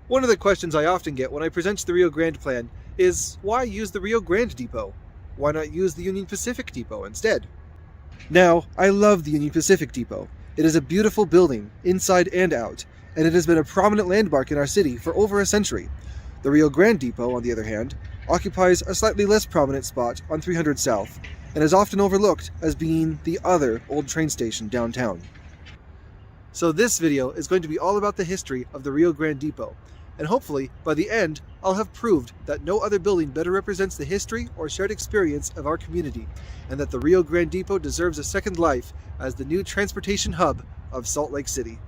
One of the questions I often get when I present the Rio Grande plan is, why use the Rio Grande Depot? Why not use the Union Pacific Depot instead? Now, I love the Union Pacific Depot. It is a beautiful building, inside and out, and it has been a prominent landmark in our city for over a century. The Rio Grande Depot, on the other hand, occupies a slightly less prominent spot on 300 South, and is often overlooked as being the other old train station downtown. So this video is going to be all about the history of the Rio Grande Depot, and hopefully, by the end, I'll have proved that no other building better represents the history or shared experience of our community, and that the Rio Grande Depot deserves a second life as the new transportation hub of Salt Lake City.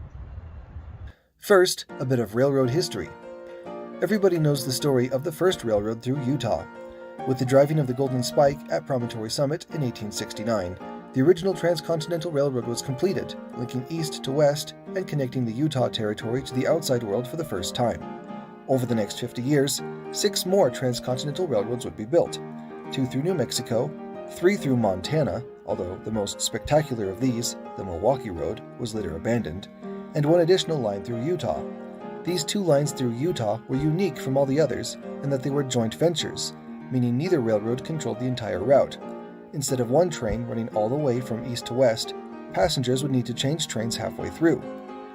First, a bit of railroad history. Everybody knows the story of the first railroad through Utah. With the driving of the Golden Spike at Promontory Summit in 1869, the original transcontinental railroad was completed, linking east to west and connecting the Utah Territory to the outside world for the first time. Over the next 50 years, 6 more transcontinental railroads would be built, 2 through New Mexico, 3 through Montana, although the most spectacular of these, the Milwaukee Road, was later abandoned, and 1 additional line through Utah. These 2 lines through Utah were unique from all the others in that they were joint ventures, meaning neither railroad controlled the entire route. Instead of one train running all the way from east to west, passengers would need to change trains halfway through.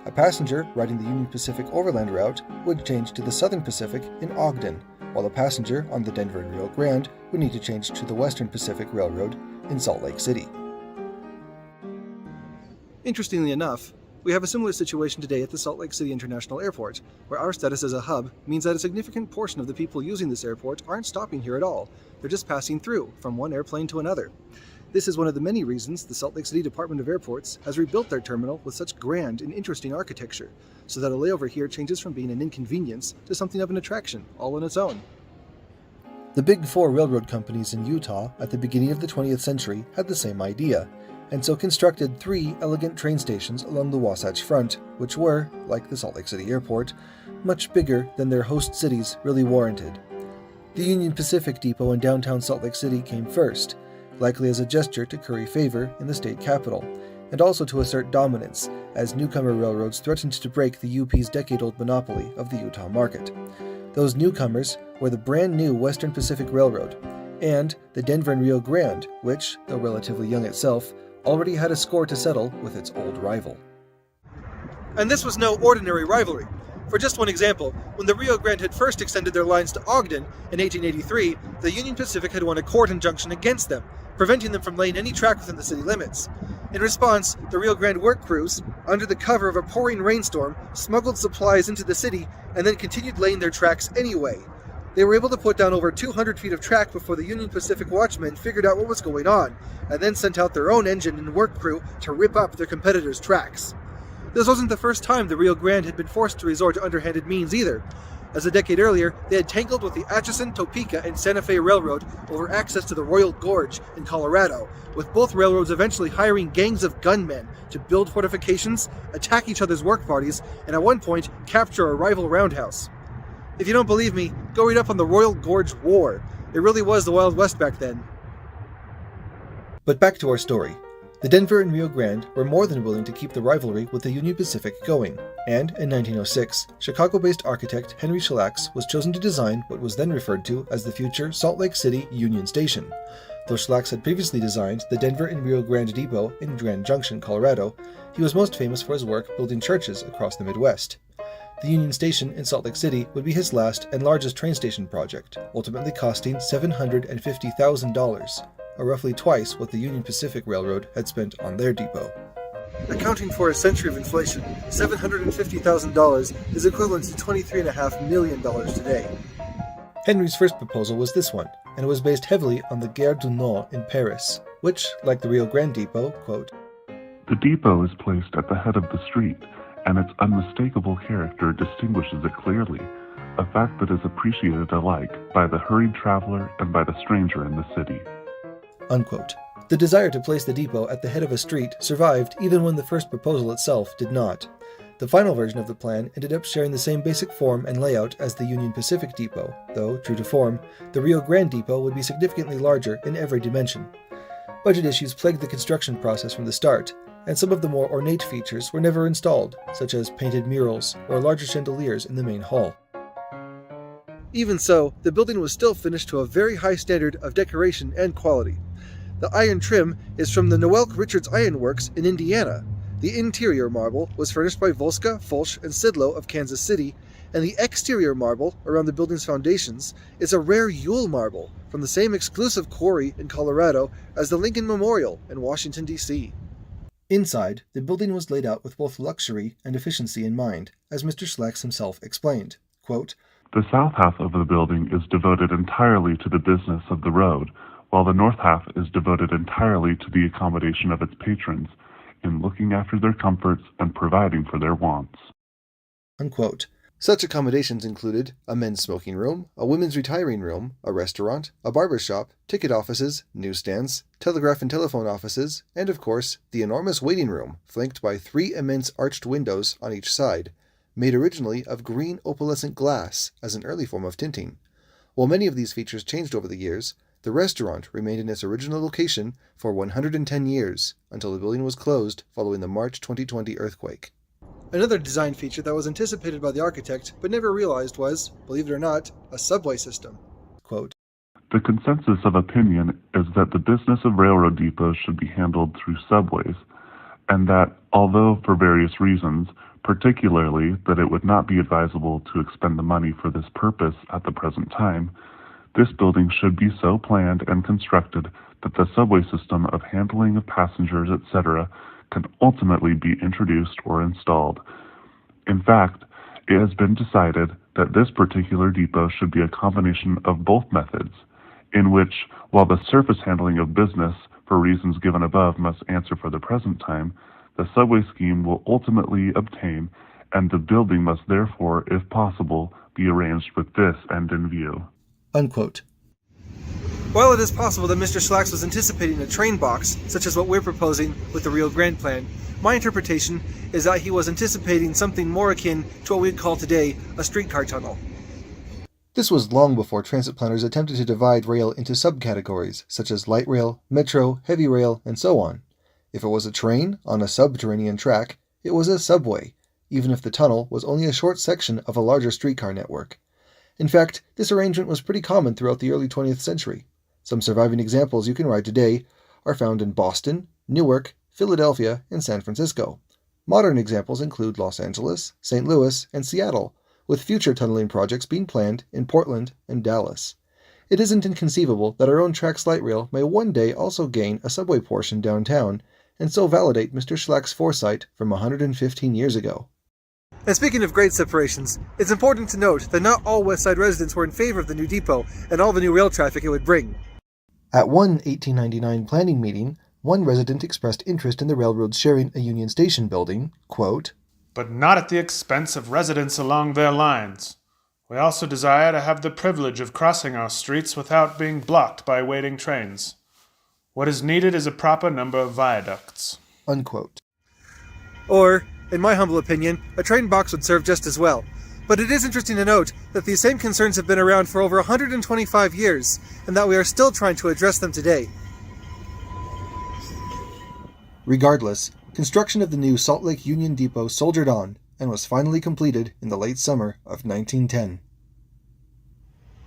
A passenger riding the Union Pacific Overland route would change to the Southern Pacific in Ogden, while a passenger on the Denver and Rio Grande would need to change to the Western Pacific Railroad in Salt Lake City. Interestingly enough, we have a similar situation today at the Salt Lake City International Airport, where our status as a hub means that a significant portion of the people using this airport aren't stopping here at all. They're just passing through from one airplane to another. This is one of the many reasons the Salt Lake City Department of Airports has rebuilt their terminal with such grand and interesting architecture, so that a layover here changes from being an inconvenience to something of an attraction, all on its own. The big 4 railroad companies in Utah at the beginning of the 20th century had the same idea, and so constructed 3 elegant train stations along the Wasatch Front, which were, like the Salt Lake City Airport, much bigger than their host cities really warranted. The Union Pacific Depot in downtown Salt Lake City came first, likely as a gesture to curry favor in the state capital, and also to assert dominance, as newcomer railroads threatened to break the UP's decade-old monopoly of the Utah market. Those newcomers were the brand new Western Pacific Railroad, and the Denver and Rio Grande, which, though relatively young itself, already had a score to settle with its old rival. And this was no ordinary rivalry. For just one example, when the Rio Grande had first extended their lines to Ogden in 1883, the Union Pacific had won a court injunction against them, preventing them from laying any track within the city limits. In response, the Rio Grande work crews, under the cover of a pouring rainstorm, smuggled supplies into the city and then continued laying their tracks anyway. They were able to put down over 200 feet of track before the Union Pacific watchmen figured out what was going on, and then sent out their own engine and work crew to rip up their competitors' tracks. This wasn't the first time the Rio Grande had been forced to resort to underhanded means either. As a decade earlier, they had tangled with the Atchison, Topeka, and Santa Fe Railroad over access to the Royal Gorge in Colorado, with both railroads eventually hiring gangs of gunmen to build fortifications, attack each other's work parties, and at one point, capture a rival roundhouse. If you don't believe me, go read up on the Royal Gorge War. It really was the Wild West back then. But back to our story. The Denver and Rio Grande were more than willing to keep the rivalry with the Union Pacific going, and in 1906, Chicago-based architect Henry Schlax was chosen to design what was then referred to as the future Salt Lake City Union Station. Though Schlax had previously designed the Denver and Rio Grande Depot in Grand Junction, Colorado, he was most famous for his work building churches across the Midwest. The Union Station in Salt Lake City would be his last and largest train station project, ultimately costing $750,000, or roughly twice what the Union Pacific Railroad had spent on their depot. Accounting for a century of inflation, $750,000 is equivalent to $23.5 million today. Henry's first proposal was this one, and it was based heavily on the Gare du Nord in Paris, which, like the Rio Grande Depot, quote, "The depot is placed at the head of the street, and its unmistakable character distinguishes it clearly, a fact that is appreciated alike by the hurried traveler and by the stranger in the city." Unquote. The desire to place the depot at the head of a street survived even when the first proposal itself did not. The final version of the plan ended up sharing the same basic form and layout as the Union Pacific Depot, though, true to form, the Rio Grande Depot would be significantly larger in every dimension. Budget issues plagued the construction process from the start, and some of the more ornate features were never installed, such as painted murals or larger chandeliers in the main hall. Even so, the building was still finished to a very high standard of decoration and quality. The iron trim is from the Noelk Richards Iron Works in Indiana. The interior marble was furnished by Volska, Folsch, and Sidlow of Kansas City, and the exterior marble around the building's foundations is a rare Yule marble from the same exclusive quarry in Colorado as the Lincoln Memorial in Washington, D.C. Inside, the building was laid out with both luxury and efficiency in mind, as Mr. Schlax himself explained. Quote, The south half of the building is devoted entirely to the business of the road, while the north half is devoted entirely to the accommodation of its patrons, in looking after their comforts and providing for their wants. Unquote. Such accommodations included a men's smoking room, a women's retiring room, a restaurant, a barber shop, ticket offices, newsstands, telegraph and telephone offices, and of course, the enormous waiting room, flanked by 3 immense arched windows on each side, made originally of green opalescent glass as an early form of tinting. While many of these features changed over the years, the restaurant remained in its original location for 110 years, until the building was closed following the March 2020 earthquake. Another design feature that was anticipated by the architect but never realized was, believe it or not, a subway system. Quote, The consensus of opinion is that the business of railroad depots should be handled through subways, and that, although for various reasons, particularly that it would not be advisable to expend the money for this purpose at the present time, this building should be so planned and constructed that the subway system of handling of passengers, etc., can ultimately be introduced or installed. In fact, it has been decided that this particular depot should be a combination of both methods, in which, while the surface handling of business, for reasons given above, must answer for the present time, the subway scheme will ultimately obtain, and the building must therefore, if possible, be arranged with this end in view. Unquote. While it is possible that Mr. Schlax was anticipating a train box, such as what we're proposing with the Rio Grande plan, my interpretation is that he was anticipating something more akin to what we'd call today a streetcar tunnel. This was long before transit planners attempted to divide rail into subcategories, such as light rail, metro, heavy rail, and so on. If it was a train on a subterranean track, it was a subway, even if the tunnel was only a short section of a larger streetcar network. In fact, this arrangement was pretty common throughout the early 20th century. Some surviving examples you can ride today are found in Boston, Newark, Philadelphia, and San Francisco. Modern examples include Los Angeles, St. Louis, and Seattle, with future tunneling projects being planned in Portland and Dallas. It isn't inconceivable that our own Trax light rail may one day also gain a subway portion downtown, and so validate Mr. Schlack's foresight from 115 years ago. And speaking of grade separations, it's important to note that not all West Side residents were in favor of the new depot and all the new rail traffic it would bring. At one 1899 planning meeting, one resident expressed interest in the railroads sharing a Union Station building, quote, but not at the expense of residents along their lines. We also desire to have the privilege of crossing our streets without being blocked by waiting trains. What is needed is a proper number of viaducts. Unquote. Or, in my humble opinion, a train box would serve just as well. But it is interesting to note that these same concerns have been around for over 125 years, and that we are still trying to address them today. Regardless, construction of the new Salt Lake Union Depot soldiered on, and was finally completed in the late summer of 1910.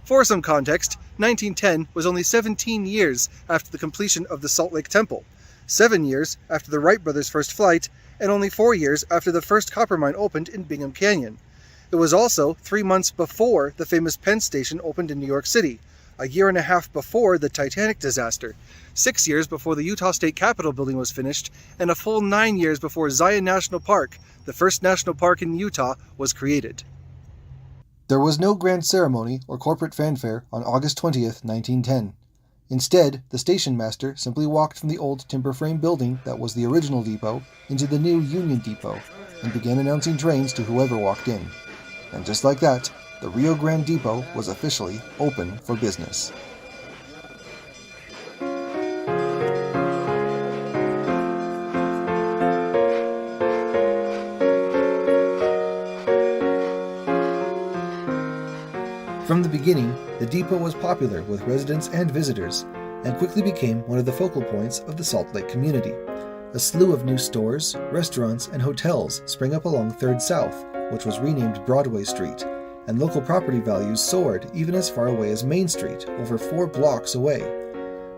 For some context, 1910 was only 17 years after the completion of the Salt Lake Temple, 7 years after the Wright brothers' first flight, and only 4 years after the first copper mine opened in Bingham Canyon. It was also 3 months before the famous Penn Station opened in New York City, a year and a half before the Titanic disaster, 6 years before the Utah State Capitol building was finished, and a full 9 years before Zion National Park, the first national park in Utah, was created. There was no grand ceremony or corporate fanfare on August 20th, 1910. Instead, the station master simply walked from the old timber frame building that was the original depot into the new Union Depot and began announcing trains to whoever walked in. And just like that, the Rio Grande Depot was officially open for business. From the beginning, the depot was popular with residents and visitors, and quickly became one of the focal points of the Salt Lake community. A slew of new stores, restaurants, and hotels sprang up along 3rd South, which was renamed Broadway Street, and local property values soared even as far away as Main Street, over 4 blocks away.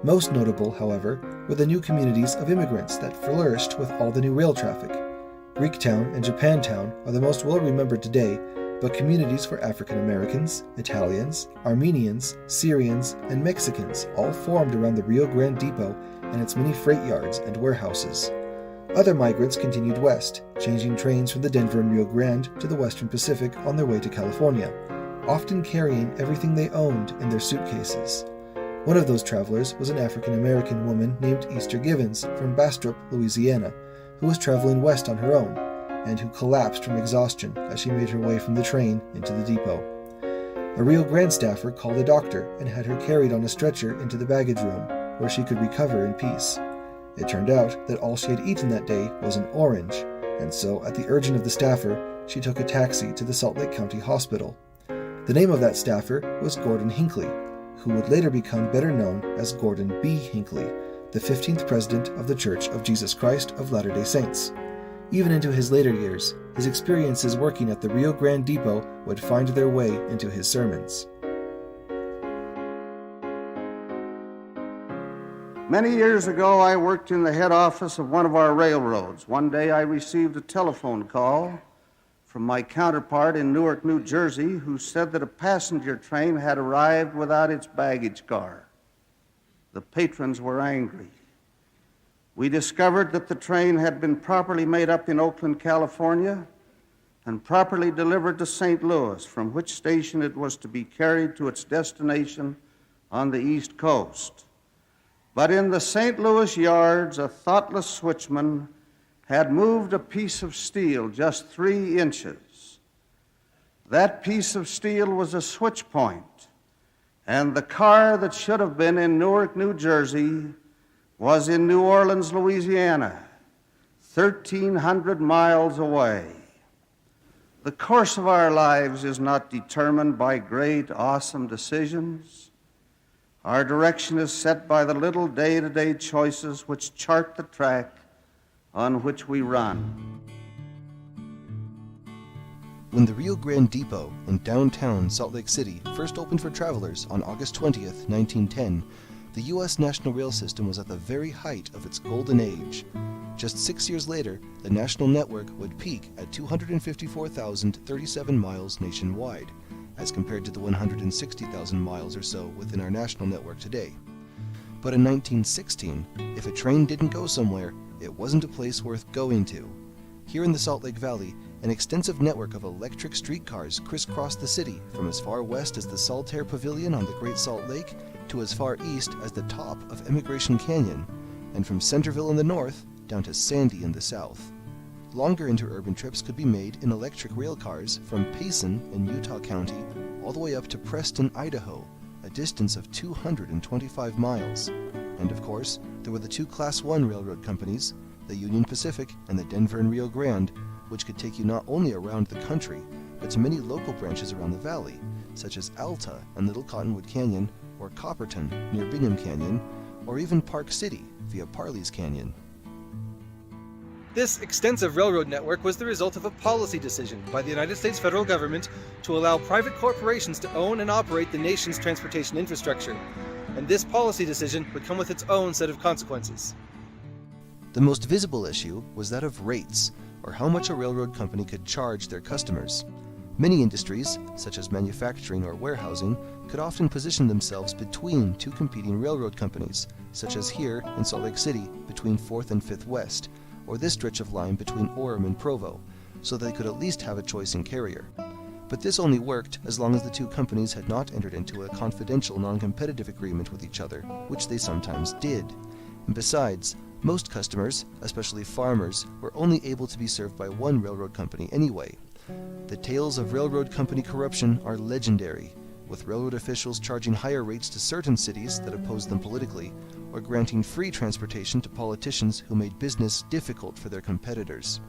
Most notable, however, were the new communities of immigrants that flourished with all the new rail traffic. Greektown and Japantown are the most well-remembered today, but communities for African Americans, Italians, Armenians, Syrians, and Mexicans all formed around the Rio Grande Depot and its many freight yards and warehouses. Other migrants continued west, changing trains from the Denver and Rio Grande to the Western Pacific on their way to California, often carrying everything they owned in their suitcases. One of those travelers was an African American woman named Easter Givens from Bastrop, Louisiana, who was traveling west on her own, and who collapsed from exhaustion as she made her way from the train into the depot. A Rio Grande staffer called a doctor and had her carried on a stretcher into the baggage room, where she could recover in peace. It turned out that all she had eaten that day was an orange, and so, at the urging of the staffer, she took a taxi to the Salt Lake County Hospital. The name of that staffer was Gordon Hinckley, who would later become better known as Gordon B. Hinckley, the 15th president of the Church of Jesus Christ of Latter-day Saints. Even into his later years, his experiences working at the Rio Grande Depot would find their way into his sermons. Many years ago, I worked in the head office of one of our railroads. One day I received a telephone call from my counterpart in Newark, New Jersey, who said that a passenger train had arrived without its baggage car. The patrons were angry. We discovered that the train had been properly made up in Oakland, California, and properly delivered to St. Louis, from which station it was to be carried to its destination on the East Coast. But in the St. Louis yards, a thoughtless switchman had moved a piece of steel just 3 inches. That piece of steel was a switch point, and the car that should have been in Newark, New Jersey, was in New Orleans, Louisiana, 1,300 miles away. The course of our lives is not determined by great, awesome decisions. Our direction is set by the little day-to-day choices which chart the track on which we run. When the Rio Grande Depot in downtown Salt Lake City first opened for travelers on August 20th, 1910, the U.S. National Rail System was at the very height of its golden age. Just 6 years later, the national network would peak at 254,037 miles nationwide, as compared to the 160,000 miles or so within our national network today. But in 1916, if a train didn't go somewhere, it wasn't a place worth going to. Here in the Salt Lake Valley, an extensive network of electric streetcars crisscrossed the city from as far west as the Saltaire Pavilion on the Great Salt Lake to as far east as the top of Emigration Canyon, and from Centerville in the north down to Sandy in the south. Longer interurban trips could be made in electric rail cars from Payson in Utah County all the way up to Preston, Idaho, a distance of 225 miles. And of course, there were the 2 Class I railroad companies, the Union Pacific and the Denver and Rio Grande, which could take you not only around the country, but to many local branches around the valley, such as Alta and Little Cottonwood Canyon, or Copperton near Bingham Canyon, or even Park City via Parley's Canyon. This extensive railroad network was the result of a policy decision by the United States federal government to allow private corporations to own and operate the nation's transportation infrastructure, and this policy decision would come with its own set of consequences. The most visible issue was that of rates, or how much a railroad company could charge their customers. Many industries, such as manufacturing or warehousing, could often position themselves between 2 competing railroad companies, such as here in Salt Lake City between 4th and 5th West, or this stretch of line between Orem and Provo, so they could at least have a choice in carrier. But this only worked as long as the 2 companies had not entered into a confidential non-competitive agreement with each other, which they sometimes did. And besides, most customers, especially farmers, were only able to be served by one railroad company anyway. The tales of railroad company corruption are legendary, with railroad officials charging higher rates to certain cities that opposed them politically, or granting free transportation to politicians who made business difficult for their competitors.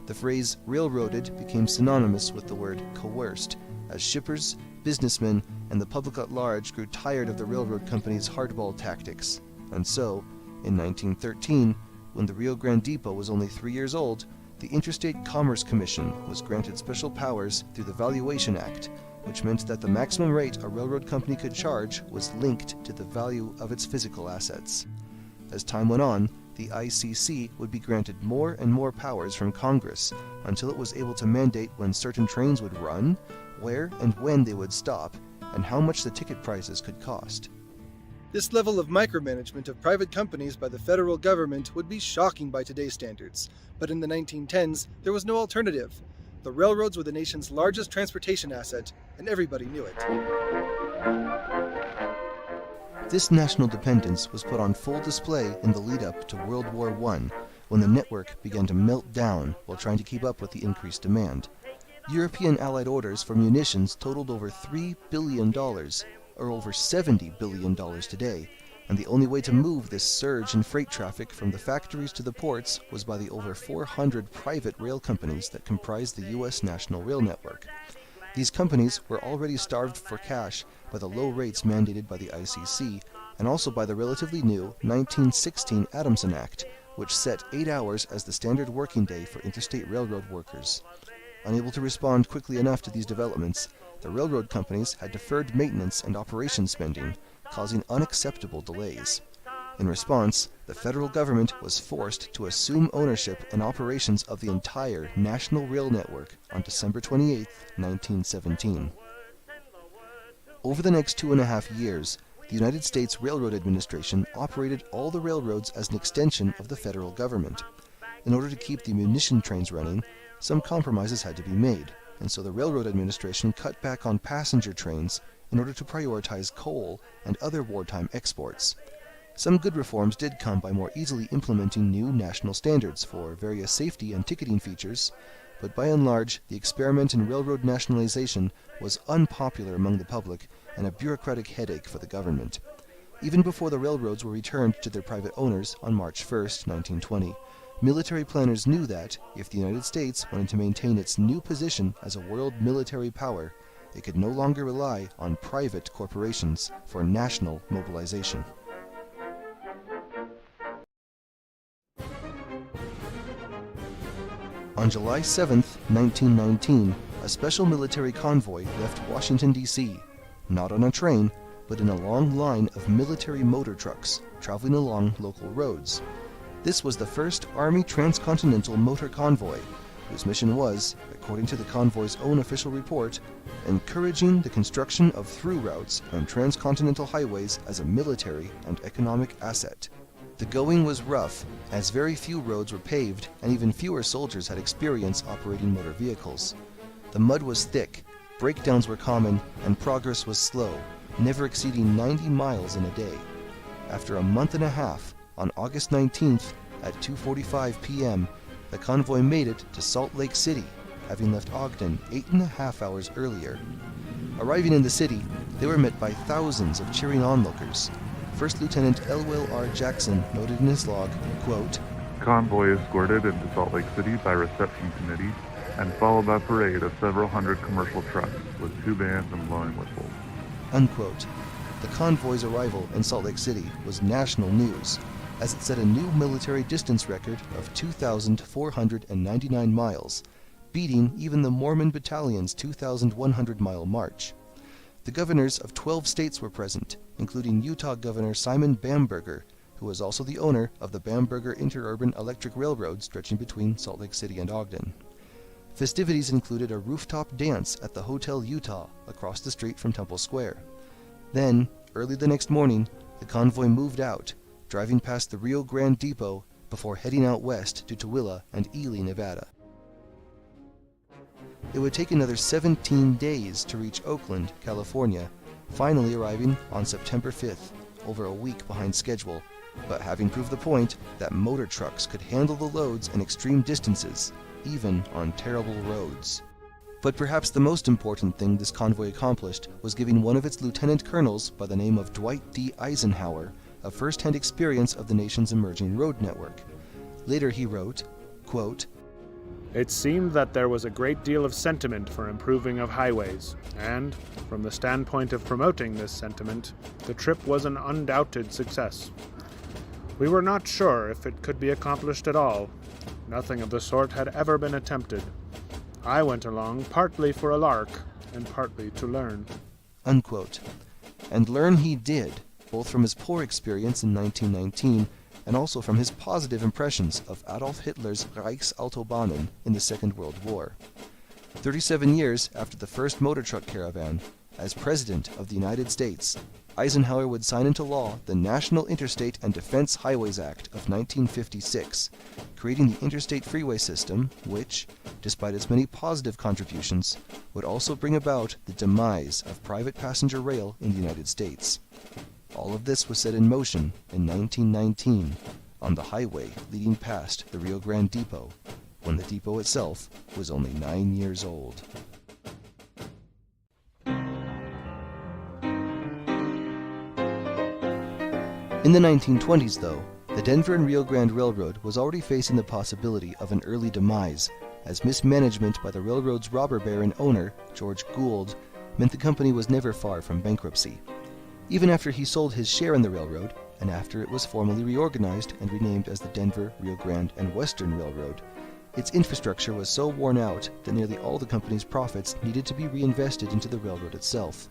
The phrase railroaded became synonymous with the word coerced, as shippers, businessmen, and the public at large grew tired of the railroad company's hardball tactics. And so, in 1913, when the Rio Grande Depot was only 3 years old, the Interstate Commerce Commission was granted special powers through the Valuation Act which meant that the maximum rate a railroad company could charge was linked to the value of its physical assets. As time went on, the ICC would be granted more and more powers from Congress until it was able to mandate when certain trains would run, where and when they would stop, and how much the ticket prices could cost. This level of micromanagement of private companies by the federal government would be shocking by today's standards, but in the 1910s, there was no alternative. The railroads were the nation's largest transportation asset, and everybody knew it. This national dependence was put on full display in the lead-up to World War I, when the network began to melt down while trying to keep up with the increased demand. European Allied orders for munitions totaled over $3 billion, or over $70 billion today, and the only way to move this surge in freight traffic from the factories to the ports was by the over 400 private rail companies that comprised the U.S. National Rail Network. These companies were already starved for cash by the low rates mandated by the ICC, and also by the relatively new 1916 Adamson Act, which set 8 hours as the standard working day for interstate railroad workers. Unable to respond quickly enough to these developments, the railroad companies had deferred maintenance and operation spending, causing unacceptable delays. In response, the federal government was forced to assume ownership and operations of the entire National Rail Network on December 28, 1917. Over the next 2.5 years, the United States Railroad Administration operated all the railroads as an extension of the federal government. In order to keep the munition trains running, some compromises had to be made, and so the Railroad Administration cut back on passenger trains in order to prioritize coal and other wartime exports. Some good reforms did come by more easily implementing new national standards for various safety and ticketing features, but by and large, the experiment in railroad nationalization was unpopular among the public and a bureaucratic headache for the government. Even before the railroads were returned to their private owners on March 1, 1920, military planners knew that, if the United States wanted to maintain its new position as a world military power, it could no longer rely on private corporations for national mobilization. On July 7, 1919, a special military convoy left Washington, D.C., not on a train, but in a long line of military motor trucks traveling along local roads. This was the first Army transcontinental motor convoy, whose mission was, according to the convoy's own official report, encouraging the construction of through routes and transcontinental highways as a military and economic asset. The going was rough, as very few roads were paved and even fewer soldiers had experience operating motor vehicles. The mud was thick, breakdowns were common, and progress was slow, never exceeding 90 miles in a day. After a month and a half, on August 19th at 2:45 p.m., the convoy made it to Salt Lake City, having left Ogden 8.5 hours earlier. Arriving in the city, they were met by thousands of cheering onlookers. First Lieutenant Elwell R. Jackson noted in his log, quote, Convoy escorted into Salt Lake City by reception committee and followed by parade of several hundred commercial trucks with 2 bands and blowing whistles. Unquote. The convoy's arrival in Salt Lake City was national news, as it set a new military distance record of 2,499 miles, beating even the Mormon Battalion's 2,100-mile march. The governors of 12 states were present, including Utah Governor Simon Bamberger, who was also the owner of the Bamberger Interurban Electric Railroad stretching between Salt Lake City and Ogden. Festivities included a rooftop dance at the Hotel Utah across the street from Temple Square. Then, early the next morning, the convoy moved out, driving past the Rio Grande Depot before heading out west to Tooele and Ely, Nevada. It would take another 17 days to reach Oakland, California, finally arriving on September 5th, over a week behind schedule, but having proved the point that motor trucks could handle the loads and extreme distances, even on terrible roads. But perhaps the most important thing this convoy accomplished was giving one of its lieutenant colonels by the name of Dwight D. Eisenhower a first-hand experience of the nation's emerging road network. Later he wrote, quote, It seemed that there was a great deal of sentiment for improving of highways, and, from the standpoint of promoting this sentiment, the trip was an undoubted success. We were not sure if it could be accomplished at all. Nothing of the sort had ever been attempted. I went along partly for a lark, and partly to learn. Unquote. And learn he did, both from his poor experience in 1919 and also from his positive impressions of Adolf Hitler's Reichsautobahnen in the Second World War. 37 years after the first motor truck caravan, as President of the United States, Eisenhower would sign into law the National Interstate and Defense Highways Act of 1956, creating the interstate freeway system, which, despite its many positive contributions, would also bring about the demise of private passenger rail in the United States. All of this was set in motion in 1919 on the highway leading past the Rio Grande Depot, when the depot itself was only 9 years old. In the 1920s, though, the Denver and Rio Grande Railroad was already facing the possibility of an early demise, as mismanagement by the railroad's robber baron owner, George Gould, meant the company was never far from bankruptcy. Even after he sold his share in the railroad, and after it was formally reorganized and renamed as the Denver, Rio Grande, and Western Railroad, its infrastructure was so worn out that nearly all the company's profits needed to be reinvested into the railroad itself.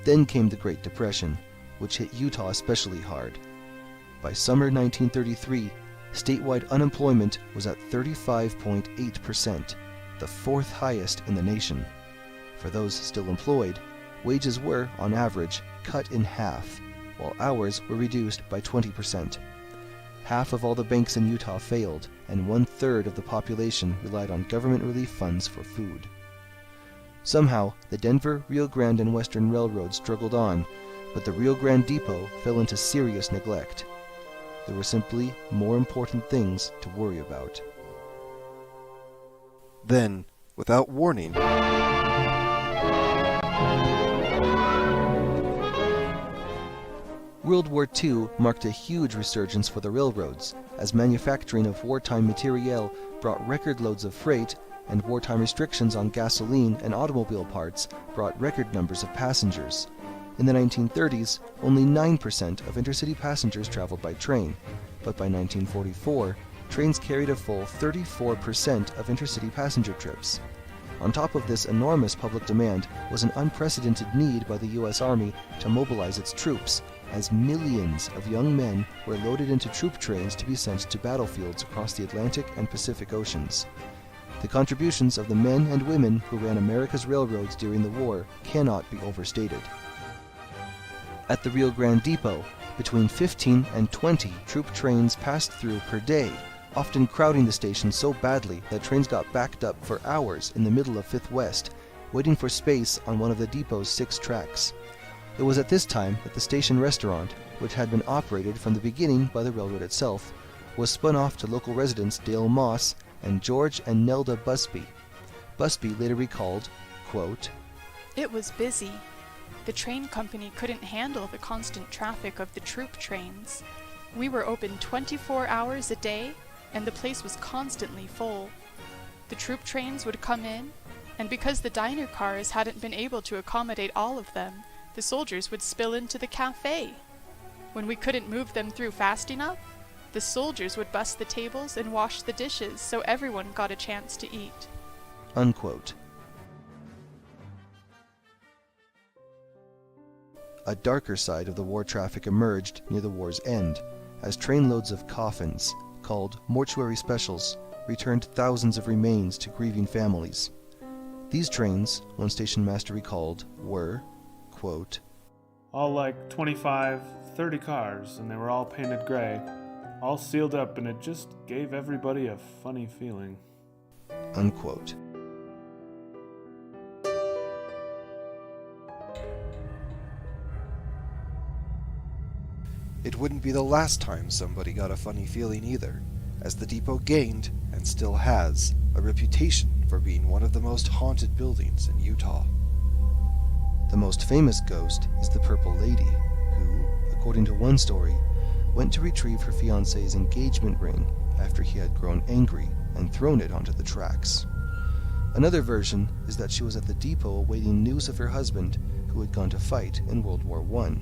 Then came the Great Depression, which hit Utah especially hard. By summer 1933, statewide unemployment was at 35.8%, the fourth highest in the nation. For those still employed, wages were, on average, cut in half, while hours were reduced by 20%. Half of all the banks in Utah failed, and 1/3 of the population relied on government relief funds for food. Somehow, the Denver, Rio Grande, and Western Railroad struggled on, but the Rio Grande Depot fell into serious neglect. There were simply more important things to worry about. Then, without warning, World War II marked a huge resurgence for the railroads, as manufacturing of wartime materiel brought record loads of freight, and wartime restrictions on gasoline and automobile parts brought record numbers of passengers. In the 1930s, only 9% of intercity passengers traveled by train, but by 1944, trains carried a full 34% of intercity passenger trips. On top of this enormous public demand was an unprecedented need by the U.S. Army to mobilize its troops, as millions of young men were loaded into troop trains to be sent to battlefields across the Atlantic and Pacific Oceans. The contributions of the men and women who ran America's railroads during the war cannot be overstated. At the Rio Grande Depot, between 15 and 20 troop trains passed through per day, often crowding the station so badly that trains got backed up for hours in the middle of Fifth West, waiting for space on one of the depot's 6 tracks. It was at this time that the station restaurant, which had been operated from the beginning by the railroad itself, was spun off to local residents Dale Moss and George and Nelda Busby. Busby later recalled, quote, "It was busy. The train company couldn't handle the constant traffic of the troop trains. We were open 24 hours a day, and the place was constantly full. The troop trains would come in, and because the diner cars hadn't been able to accommodate all of them, the soldiers would spill into the cafe. When we couldn't move them through fast enough, the soldiers would bust the tables and wash the dishes so everyone got a chance to eat." Unquote. A darker side of the war traffic emerged near the war's end, as trainloads of coffins, called mortuary specials, returned thousands of remains to grieving families. These trains, one station master recalled, were, quote, All like 25, 30 cars, and they were all painted gray, all sealed up, and it just gave everybody a funny feeling. Unquote. it wouldn't be the last time somebody got a funny feeling either, as the depot gained, and still has, a reputation for being one of the most haunted buildings in Utah. The most famous ghost is the Purple Lady, who, according to one story, went to retrieve her fiancé's engagement ring after he had grown angry and thrown it onto the tracks. Another version is that she was at the depot awaiting news of her husband, who had gone to fight in World War I,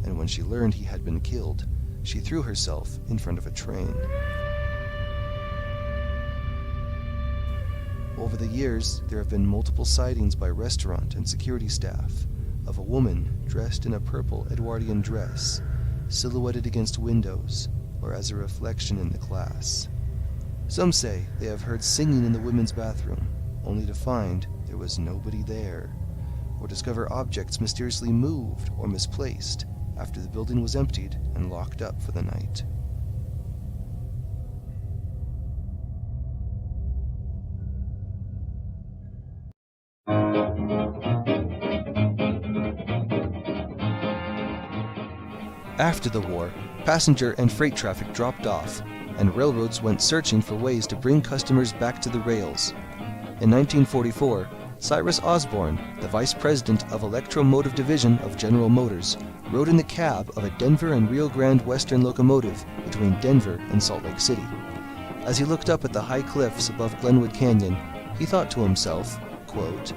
and when she learned he had been killed, she threw herself in front of a train. Over the years, there have been multiple sightings by restaurant and security staff of a woman dressed in a purple Edwardian dress, silhouetted against windows or as a reflection in the glass. Some say they have heard singing in the women's bathroom, only to find there was nobody there, or discover objects mysteriously moved or misplaced after the building was emptied and locked up for the night. After the war, passenger and freight traffic dropped off, and railroads went searching for ways to bring customers back to the rails. In 1944, Cyrus Osborne, the vice president of Electromotive Division of General Motors, rode in the cab of a Denver and Rio Grande Western locomotive between Denver and Salt Lake City. As he looked up at the high cliffs above Glenwood Canyon, he thought to himself, quote,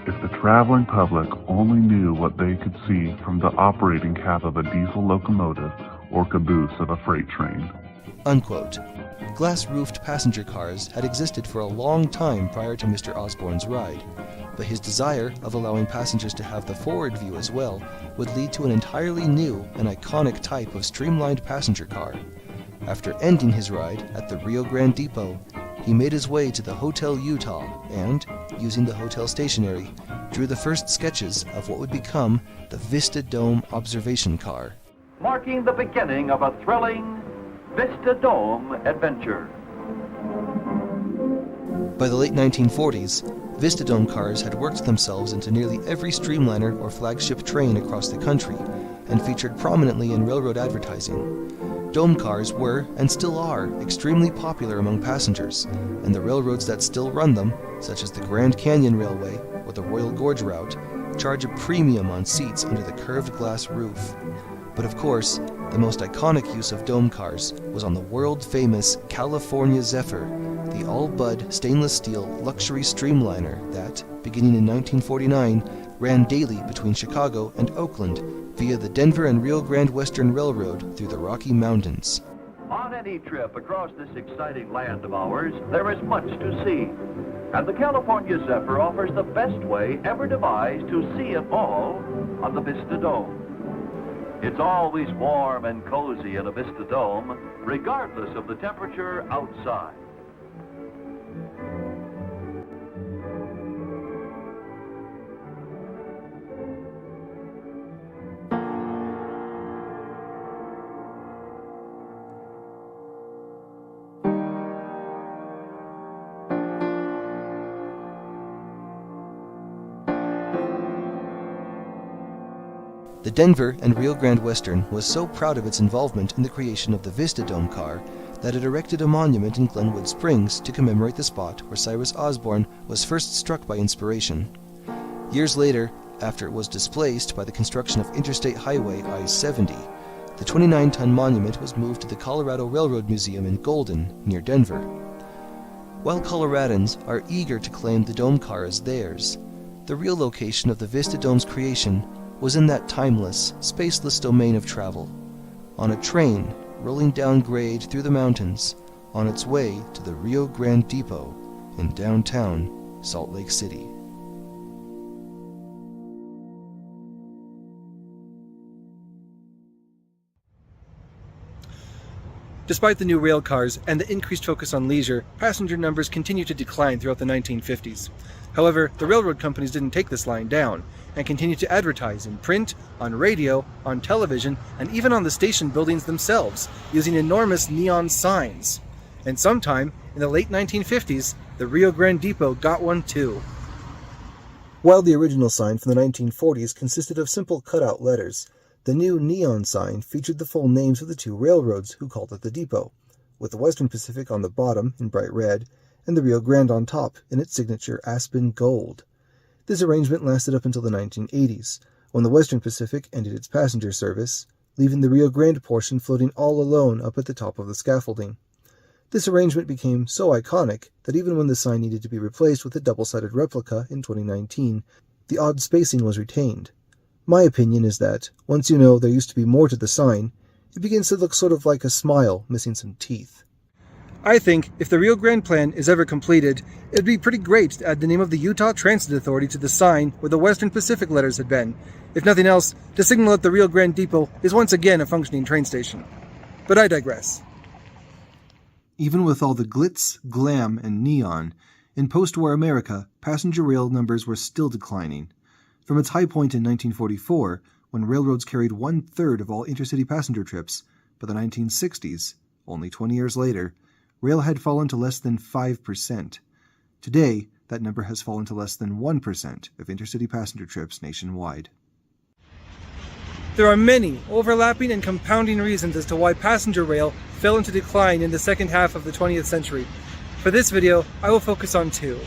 If the traveling public only knew what they could see from the operating cab of a diesel locomotive or caboose of a freight train. Unquote. Glass-roofed passenger cars had existed for a long time prior to Mr. Osborne's ride, but his desire of allowing passengers to have the forward view as well would lead to an entirely new and iconic type of streamlined passenger car. After ending his ride at the Rio Grande Depot, he made his way to the Hotel Utah and, using the hotel stationery, drew the first sketches of what would become the Vista Dome observation car. Marking the beginning of a thrilling Vista Dome adventure. By the late 1940s, Vista Dome cars had worked themselves into nearly every streamliner or flagship train across the country and featured prominently in railroad advertising. Dome cars were, and still are, extremely popular among passengers, and the railroads that still run them, such as the Grand Canyon Railway or the Royal Gorge Route, charge a premium on seats under the curved glass roof. But of course, the most iconic use of dome cars was on the world-famous California Zephyr, the all-bud stainless steel luxury streamliner that, beginning in 1949, ran daily between Chicago and Oakland via the Denver and Rio Grande Western Railroad through the Rocky Mountains. On any trip across this exciting land of ours, there is much to see. And the California Zephyr offers the best way ever devised to see it all on the Vista Dome. It's always warm and cozy in a Vista Dome, regardless of the temperature outside. The Denver and Rio Grande Western was so proud of its involvement in the creation of the Vista Dome car that it erected a monument in Glenwood Springs to commemorate the spot where Cyrus Osborne was first struck by inspiration. Years later, after it was displaced by the construction of Interstate Highway I-70, the 29-ton monument was moved to the Colorado Railroad Museum in Golden, near Denver. While Coloradans are eager to claim the dome car as theirs, the real location of the Vista Dome's creation was in that timeless, spaceless domain of travel, on a train rolling down grade through the mountains on its way to the Rio Grande Depot in downtown Salt Lake City. Despite the new rail cars and the increased focus on leisure, passenger numbers continued to decline throughout the 1950s. However, the railroad companies didn't take this line down, and continued to advertise in print, on radio, on television, and even on the station buildings themselves, using enormous neon signs. And sometime in the late 1950s, the Rio Grande Depot got one too. While the original sign from the 1940s consisted of simple cutout letters, the new neon sign featured the full names of the two railroads who called it the depot, with the Western Pacific on the bottom in bright red, and the Rio Grande on top in its signature aspen gold. This arrangement lasted up until the 1980s, when the Western Pacific ended its passenger service, leaving the Rio Grande portion floating all alone up at the top of the scaffolding. This arrangement became so iconic that even when the sign needed to be replaced with a double-sided replica in 2019, the odd spacing was retained. My opinion is that, once you know there used to be more to the sign, it begins to look sort of like a smile missing some teeth. I think if the Rio Grande plan is ever completed, it'd be pretty great to add the name of the Utah Transit Authority to the sign where the Western Pacific letters had been, if nothing else, to signal that the Rio Grande Depot is once again a functioning train station. But I digress. Even with all the glitz, glam, and neon, in post-war America, passenger rail numbers were still declining. From its high point in 1944, when railroads carried 1/3 of all intercity passenger trips, by the 1960s, only 20 years later, rail had fallen to less than 5%. Today, that number has fallen to less than 1% of intercity passenger trips nationwide. There are many overlapping and compounding reasons as to why passenger rail fell into decline in the second half of the 20th century. For this video, I will focus on two.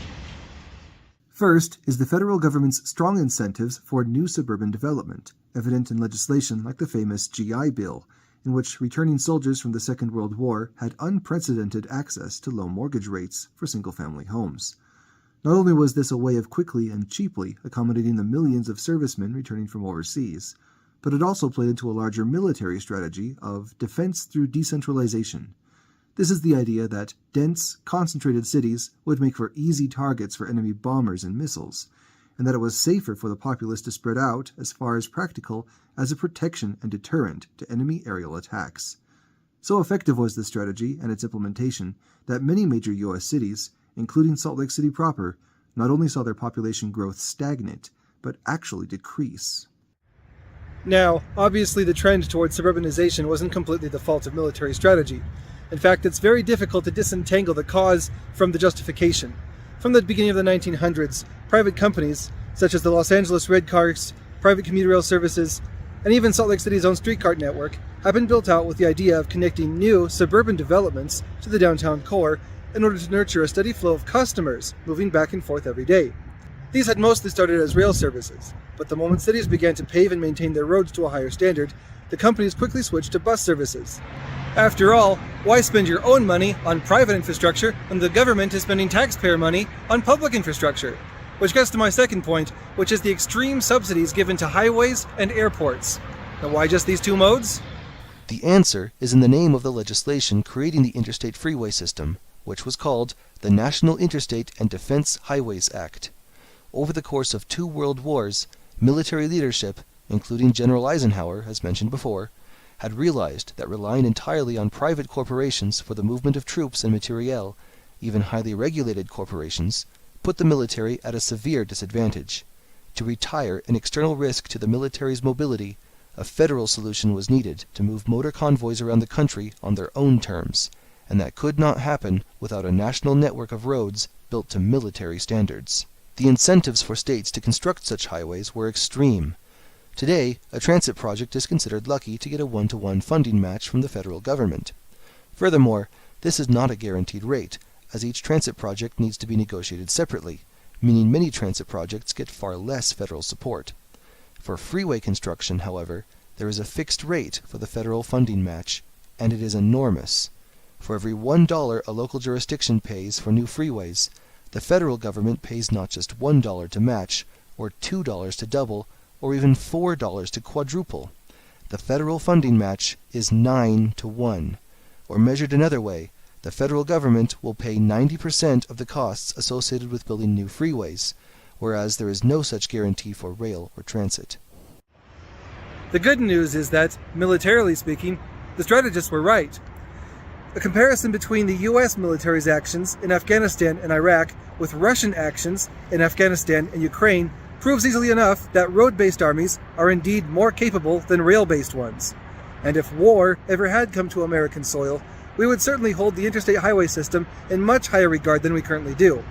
First is the federal government's strong incentives for new suburban development, evident in legislation like the famous GI Bill, in which returning soldiers from the Second World War had unprecedented access to low mortgage rates for single-family homes. Not only was this a way of quickly and cheaply accommodating the millions of servicemen returning from overseas, but it also played into a larger military strategy of defense through decentralization. This is the idea that dense, concentrated cities would make for easy targets for enemy bombers and missiles, and that it was safer for the populace to spread out as far as practical as a protection and deterrent to enemy aerial attacks. So effective was this strategy and its implementation that many major U.S. cities, including Salt Lake City proper, not only saw their population growth stagnate, but actually decrease. Now, obviously the trend towards suburbanization wasn't completely the fault of military strategy. In fact, it's very difficult to disentangle the cause from the justification. From the beginning of the 1900s, private companies, such as the Los Angeles Red Cars, private commuter rail services, and even Salt Lake City's own streetcar network, have been built out with the idea of connecting new suburban developments to the downtown core in order to nurture a steady flow of customers moving back and forth every day. These had mostly started as rail services, but the moment cities began to pave and maintain their roads to a higher standard, the companies quickly switched to bus services. After all, why spend your own money on private infrastructure when the government is spending taxpayer money on public infrastructure? Which gets to my second point, which is the extreme subsidies given to highways and airports. Now why just these two modes? The answer is in the name of the legislation creating the interstate freeway system, which was called the National Interstate and Defense Highways Act. Over the course of 2 world wars, military leadership, including General Eisenhower, as mentioned before, had realized that relying entirely on private corporations for the movement of troops and materiel, even highly regulated corporations, put the military at a severe disadvantage. To retire an external risk to the military's mobility, a federal solution was needed to move motor convoys around the country on their own terms, and that could not happen without a national network of roads built to military standards. The incentives for states to construct such highways were extreme. Today, a transit project is considered lucky to get a 1-to-1 funding match from the federal government. Furthermore, this is not a guaranteed rate, as each transit project needs to be negotiated separately, meaning many transit projects get far less federal support. For freeway construction, however, there is a fixed rate for the federal funding match, and it is enormous. For every $1 a local jurisdiction pays for new freeways, the federal government pays not just $1 to match, or $2 to double, or even $4 to quadruple. The federal funding match is 9-to-1. Or measured another way, the federal government will pay 90% of the costs associated with building new freeways, whereas there is no such guarantee for rail or transit. The good news is that, militarily speaking, the strategists were right. A comparison between the U.S. military's actions in Afghanistan and Iraq with Russian actions in Afghanistan and Ukraine proves easily enough that road-based armies are indeed more capable than rail-based ones. And if war ever had come to American soil, we would certainly hold the interstate highway system in much higher regard than we currently do.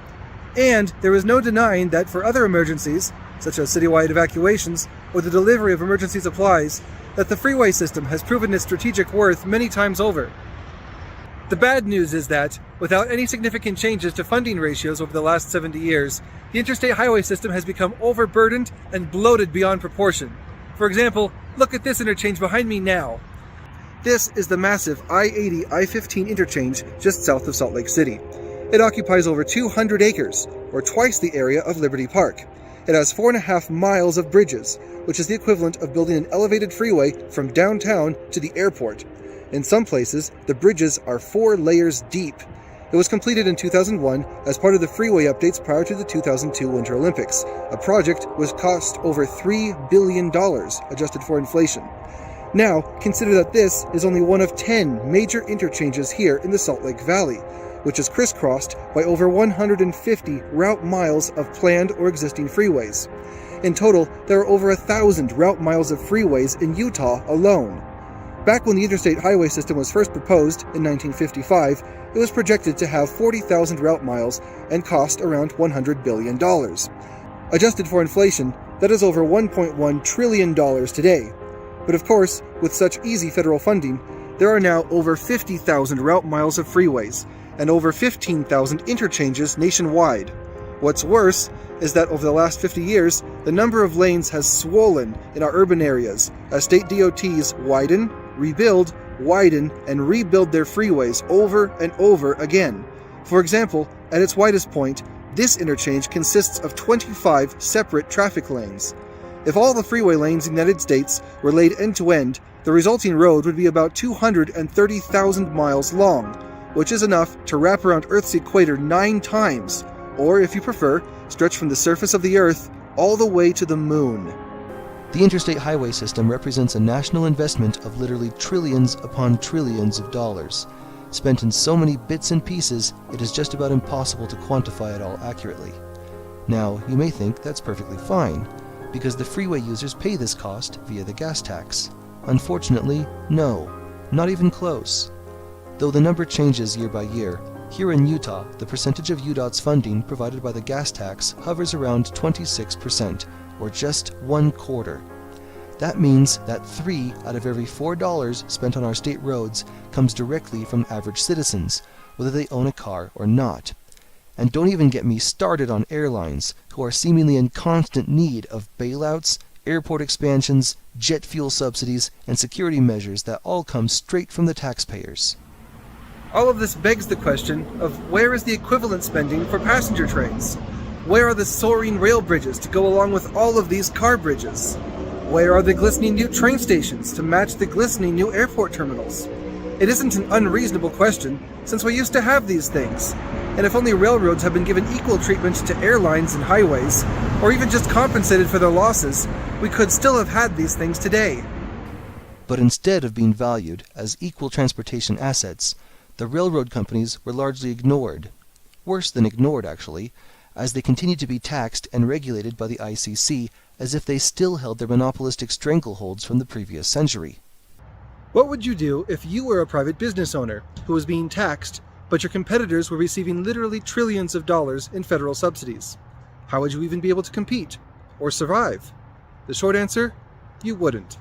And there is no denying that for other emergencies, such as citywide evacuations or the delivery of emergency supplies, that the freeway system has proven its strategic worth many times over. The bad news is that, without any significant changes to funding ratios over the last 70 years, the interstate highway system has become overburdened and bloated beyond proportion. For example, look at this interchange behind me now. This is the massive I-80-I-15 interchange just south of Salt Lake City. It occupies over 200 acres, or twice the area of Liberty Park. It has 4.5 miles of bridges, which is the equivalent of building an elevated freeway from downtown to the airport. In some places, the bridges are 4 layers deep. It was completed in 2001 as part of the freeway updates prior to the 2002 Winter Olympics. A project which cost over $3 billion, adjusted for inflation. Now, consider that this is only one of 10 major interchanges here in the Salt Lake Valley, which is crisscrossed by over 150 route miles of planned or existing freeways. In total, there are over 1,000 route miles of freeways in Utah alone. Back when the interstate highway system was first proposed in 1955, it was projected to have 40,000 route miles and cost around $100 billion. Adjusted for inflation, that is over $1.1 trillion today. But of course, with such easy federal funding, there are now over 50,000 route miles of freeways and over 15,000 interchanges nationwide. What's worse is that over the last 50 years, the number of lanes has swollen in our urban areas as state DOTs widen, rebuild, widen, and rebuild their freeways over and over again. For example, at its widest point, this interchange consists of 25 separate traffic lanes. If all the freeway lanes in the United States were laid end-to-end, the resulting road would be about 230,000 miles long, which is enough to wrap around Earth's equator 9 times, or if you prefer, stretch from the surface of the Earth all the way to the moon. The interstate highway system represents a national investment of literally trillions upon trillions of dollars. Spent in so many bits and pieces, it is just about impossible to quantify it all accurately. Now, you may think that's perfectly fine, because the freeway users pay this cost via the gas tax. Unfortunately, no, not even close. Though the number changes year by year, here in Utah, the percentage of UDOT's funding provided by the gas tax hovers around 26%, or just 1/4. That means that 3 out of every $4 spent on our state roads comes directly from average citizens, whether they own a car or not. And don't even get me started on airlines, who are seemingly in constant need of bailouts, airport expansions, jet fuel subsidies, and security measures that all come straight from the taxpayers. All of this begs the question of where is the equivalent spending for passenger trains? Where are the soaring rail bridges to go along with all of these car bridges? Where are the glistening new train stations to match the glistening new airport terminals? It isn't an unreasonable question, since we used to have these things. And if only railroads had been given equal treatment to airlines and highways, or even just compensated for their losses, we could still have had these things today. But instead of being valued as equal transportation assets, the railroad companies were largely ignored. Worse than ignored, actually, as they continued to be taxed and regulated by the ICC as if they still held their monopolistic strangleholds from the previous century. What would you do if you were a private business owner who was being taxed, but your competitors were receiving literally trillions of dollars in federal subsidies? How would you even be able to compete or survive? The short answer, you wouldn't.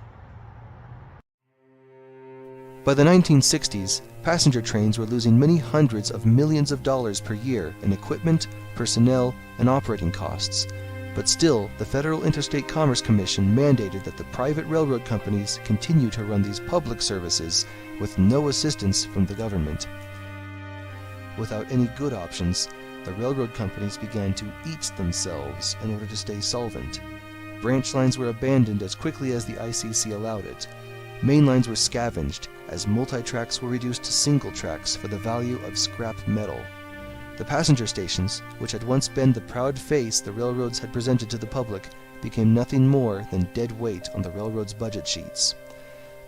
By the 1960s, passenger trains were losing many hundreds of millions of dollars per year in equipment, personnel, and operating costs. But still, the Federal Interstate Commerce Commission mandated that the private railroad companies continue to run these public services with no assistance from the government. Without any good options, the railroad companies began to eat themselves in order to stay solvent. Branch lines were abandoned as quickly as the ICC allowed it. Main lines were scavenged as multi-tracks were reduced to single tracks for the value of scrap metal. The passenger stations, which had once been the proud face the railroads had presented to the public, became nothing more than dead weight on the railroad's budget sheets.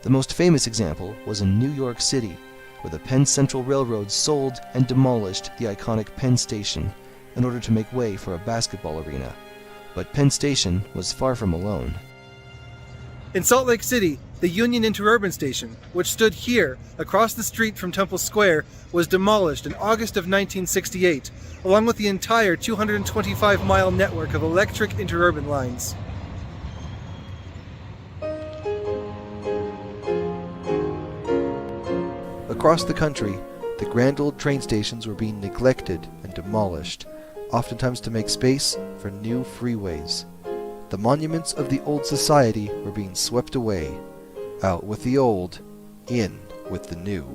The most famous example was in New York City, where the Penn Central Railroad sold and demolished the iconic Penn Station in order to make way for a basketball arena. But Penn Station was far from alone. In Salt Lake City, the Union Interurban Station, which stood here across the street from Temple Square, was demolished in August of 1968, along with the entire 225-mile network of electric interurban lines. Across the country, the grand old train stations were being neglected and demolished, oftentimes to make space for new freeways. The monuments of the old society were being swept away. Out with the old, in with the new.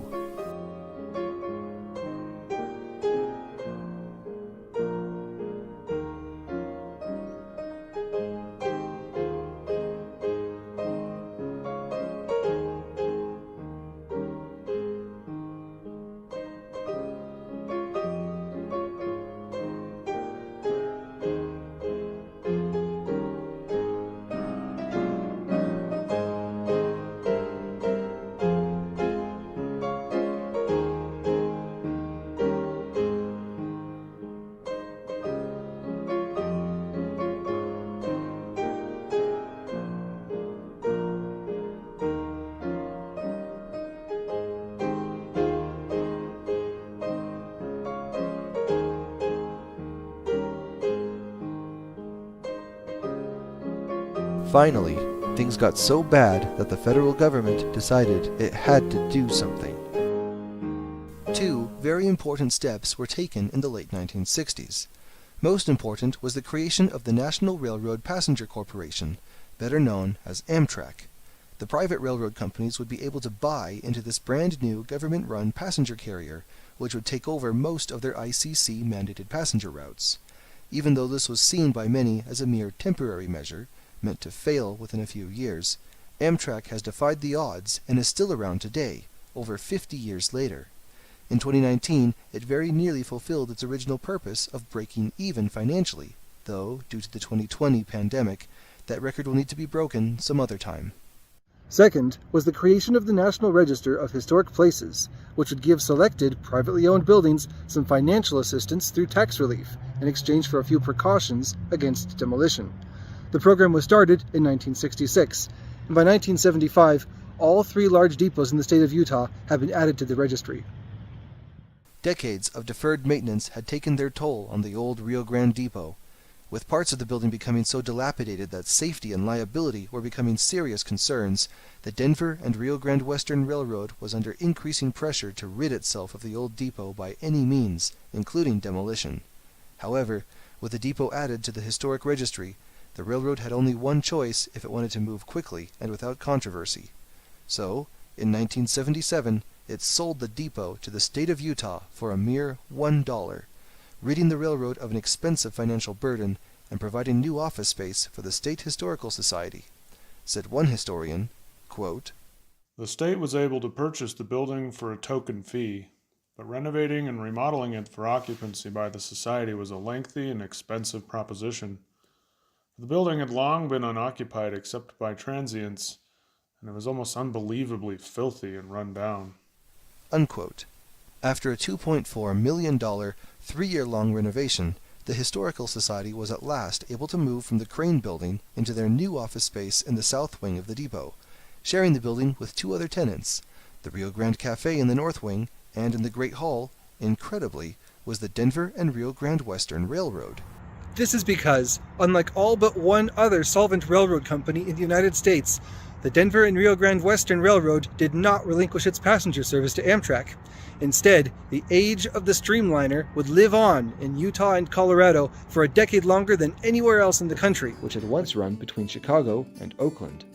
Finally, things got so bad that the federal government decided it had to do something. Two very important steps were taken in the late 1960s. Most important was the creation of the National Railroad Passenger Corporation, better known as Amtrak. The private railroad companies would be able to buy into this brand new government-run passenger carrier, which would take over most of their ICC-mandated passenger routes. Even though this was seen by many as a mere temporary measure, meant to fail within a few years, Amtrak has defied the odds and is still around today, over 50 years later. In 2019, it very nearly fulfilled its original purpose of breaking even financially, though, due to the 2020 pandemic, that record will need to be broken some other time. Second was the creation of the National Register of Historic Places, which would give selected, privately owned buildings some financial assistance through tax relief in exchange for a few precautions against demolition. The program was started in 1966, and by 1975, all 3 large depots in the state of Utah had been added to the registry. Decades of deferred maintenance had taken their toll on the old Rio Grande Depot, with parts of the building becoming so dilapidated that safety and liability were becoming serious concerns. The Denver and Rio Grande Western Railroad was under increasing pressure to rid itself of the old depot by any means, including demolition. However, with the depot added to the historic registry, the railroad had only one choice if it wanted to move quickly and without controversy. So, in 1977, it sold the depot to the state of Utah for a mere $1, ridding the railroad of an expensive financial burden and providing new office space for the State Historical Society. Said one historian, quote, "The state was able to purchase the building for a token fee, but renovating and remodeling it for occupancy by the society was a lengthy and expensive proposition. The building had long been unoccupied except by transients, and it was almost unbelievably filthy and run down." Unquote. After a $2.4 million, 3-year-long renovation, the Historical Society was at last able to move from the Crane Building into their new office space in the south wing of the depot, sharing the building with 2 other tenants. The Rio Grande Cafe in the north wing, and in the Great Hall, incredibly, was the Denver and Rio Grande Western Railroad. This is because, unlike all but one other solvent railroad company in the United States, the Denver and Rio Grande Western Railroad did not relinquish its passenger service to Amtrak. Instead, the age of the streamliner would live on in Utah and Colorado for a decade longer than anywhere else in the country, which had once run between Chicago and Oakland.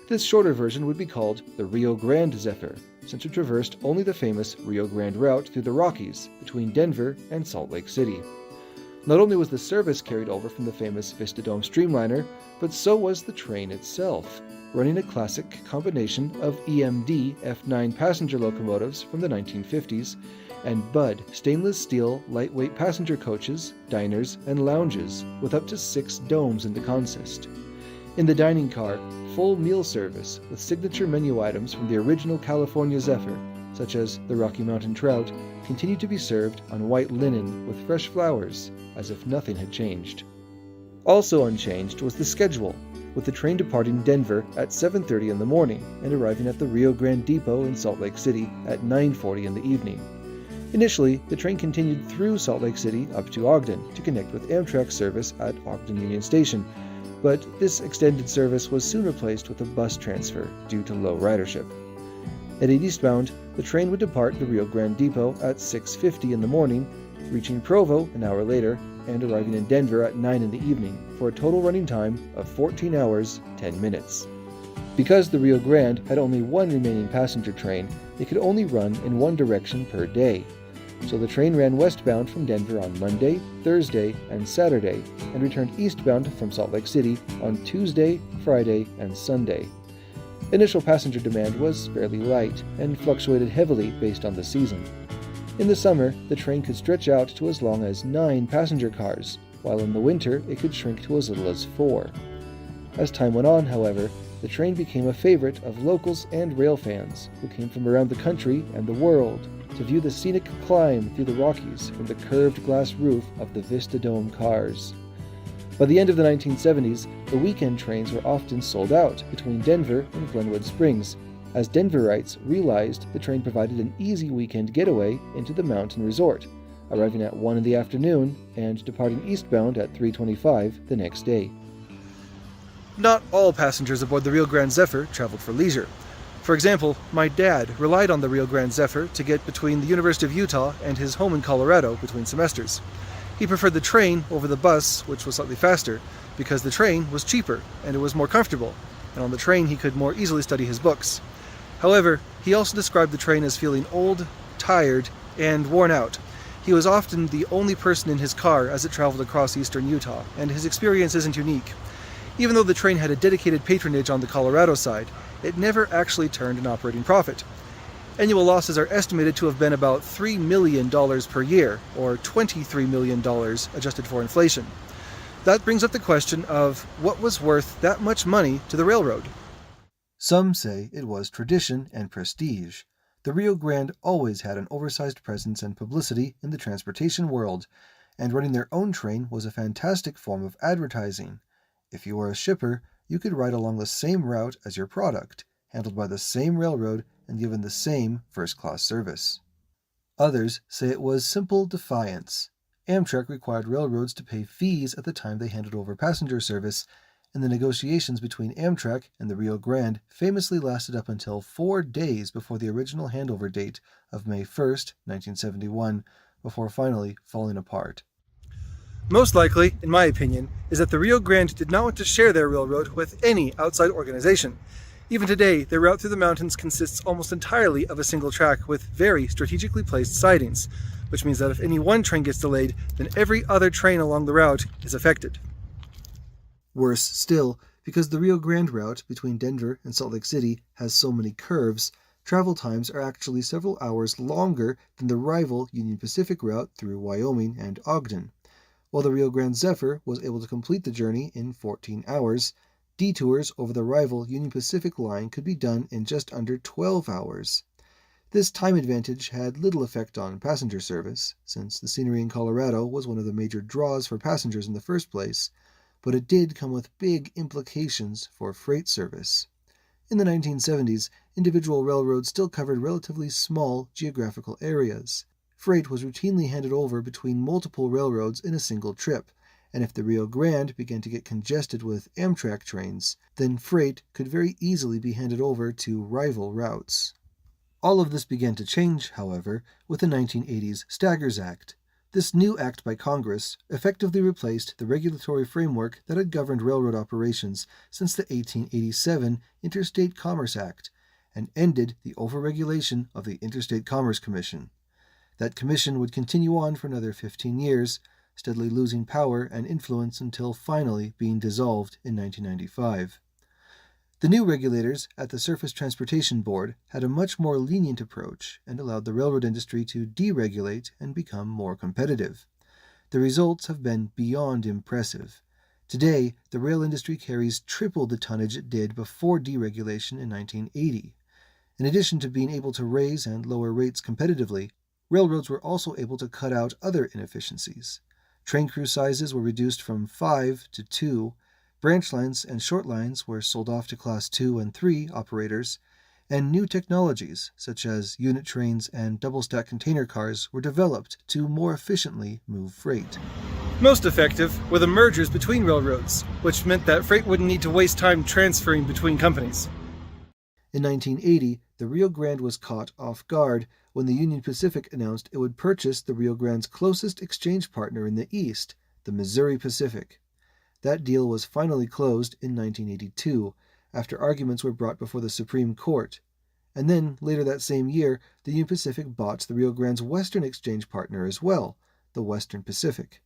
This shorter version would be called the Rio Grande Zephyr, since it traversed only the famous Rio Grande route through the Rockies between Denver and Salt Lake City. Not only was the service carried over from the famous Vista Dome streamliner, but so was the train itself, running a classic combination of EMD F9 passenger locomotives from the 1950s and Budd stainless steel lightweight passenger coaches, diners, and lounges with up to 6 domes in the consist. In the dining car, full meal service with signature menu items from the original California Zephyr, such as the Rocky Mountain trout, continued to be served on white linen with fresh flowers, as if nothing had changed. Also unchanged was the schedule, with the train departing Denver at 7:30 in the morning and arriving at the Rio Grande Depot in Salt Lake City at 9:40 in the evening. Initially, the train continued through Salt Lake City up to Ogden to connect with Amtrak service at Ogden Union Station, but this extended service was soon replaced with a bus transfer due to low ridership. Headed eastbound, the train would depart the Rio Grande Depot at 6:50 in the morning, reaching Provo an hour later, and arriving in Denver at 9 in the evening, for a total running time of 14 hours, 10 minutes. Because the Rio Grande had only one remaining passenger train, it could only run in one direction per day. So the train ran westbound from Denver on Monday, Thursday, and Saturday, and returned eastbound from Salt Lake City on Tuesday, Friday, and Sunday. Initial passenger demand was fairly light and fluctuated heavily based on the season. In the summer, the train could stretch out to as long as 9 passenger cars, while in the winter it could shrink to as little as 4. As time went on, however, the train became a favorite of locals and rail fans who came from around the country and the world to view the scenic climb through the Rockies from the curved glass roof of the Vista Dome cars. By the end of the 1970s, the weekend trains were often sold out between Denver and Glenwood Springs, as Denverites realized the train provided an easy weekend getaway into the mountain resort, arriving at 1 in the afternoon and departing eastbound at 3:25 the next day. Not all passengers aboard the Rio Grande Zephyr traveled for leisure. For example, my dad relied on the Rio Grande Zephyr to get between the University of Utah and his home in Colorado between semesters. He preferred the train over the bus, which was slightly faster, because the train was cheaper and it was more comfortable, and on the train he could more easily study his books. However, he also described the train as feeling old, tired, and worn out. He was often the only person in his car as it traveled across eastern Utah, and his experience isn't unique. Even though the train had a dedicated patronage on the Colorado side, it never actually turned an operating profit. Annual losses are estimated to have been about $3 million per year, or $23 million adjusted for inflation. That brings up the question of what was worth that much money to the railroad. Some say it was tradition and prestige. The Rio Grande always had an oversized presence and publicity in the transportation world, and running their own train was a fantastic form of advertising. If you were a shipper, you could ride along the same route as your product, handled by the same railroad and given the same first-class service. Others say it was simple defiance. Amtrak required railroads to pay fees at the time they handed over passenger service, and the negotiations between Amtrak and the Rio Grande famously lasted up until 4 days before the original handover date of May 1st, 1971, before finally falling apart. Most likely, in my opinion, is that the Rio Grande did not want to share their railroad with any outside organization. Even today, their route through the mountains consists almost entirely of a single track with very strategically placed sidings, which means that if any one train gets delayed, then every other train along the route is affected. Worse still, because the Rio Grande route between Denver and Salt Lake City has so many curves, travel times are actually several hours longer than the rival Union Pacific route through Wyoming and Ogden. While the Rio Grande Zephyr was able to complete the journey in 14 hours, detours over the rival Union Pacific line could be done in just under 12 hours. This time advantage had little effect on passenger service, since the scenery in Colorado was one of the major draws for passengers in the first place, but it did come with big implications for freight service. In the 1970s, individual railroads still covered relatively small geographical areas. Freight was routinely handed over between multiple railroads in a single trip, and if the Rio Grande began to get congested with Amtrak trains, then freight could very easily be handed over to rival routes. All of this began to change, however, with the 1980s Staggers Act. This new act by Congress effectively replaced the regulatory framework that had governed railroad operations since the 1887 Interstate Commerce Act, and ended the overregulation of the Interstate Commerce Commission. That commission would continue on for another 15 years, steadily losing power and influence until finally being dissolved in 1995. The new regulators at the Surface Transportation Board had a much more lenient approach and allowed the railroad industry to deregulate and become more competitive. The results have been beyond impressive. Today, the rail industry carries triple the tonnage it did before deregulation in 1980. In addition to being able to raise and lower rates competitively, railroads were also able to cut out other inefficiencies. Train crew sizes were reduced from 5 to 2, branch lines and short lines were sold off to Class 2 and 3 operators, and new technologies, such as unit trains and double-stack container cars, were developed to more efficiently move freight. Most effective were the mergers between railroads, which meant that freight wouldn't need to waste time transferring between companies. In 1980, the Rio Grande was caught off guard when the Union Pacific announced it would purchase the Rio Grande's closest exchange partner in the East, the Missouri Pacific. That deal was finally closed in 1982, after arguments were brought before the Supreme Court. And then, later that same year, the Union Pacific bought the Rio Grande's western exchange partner as well, the Western Pacific.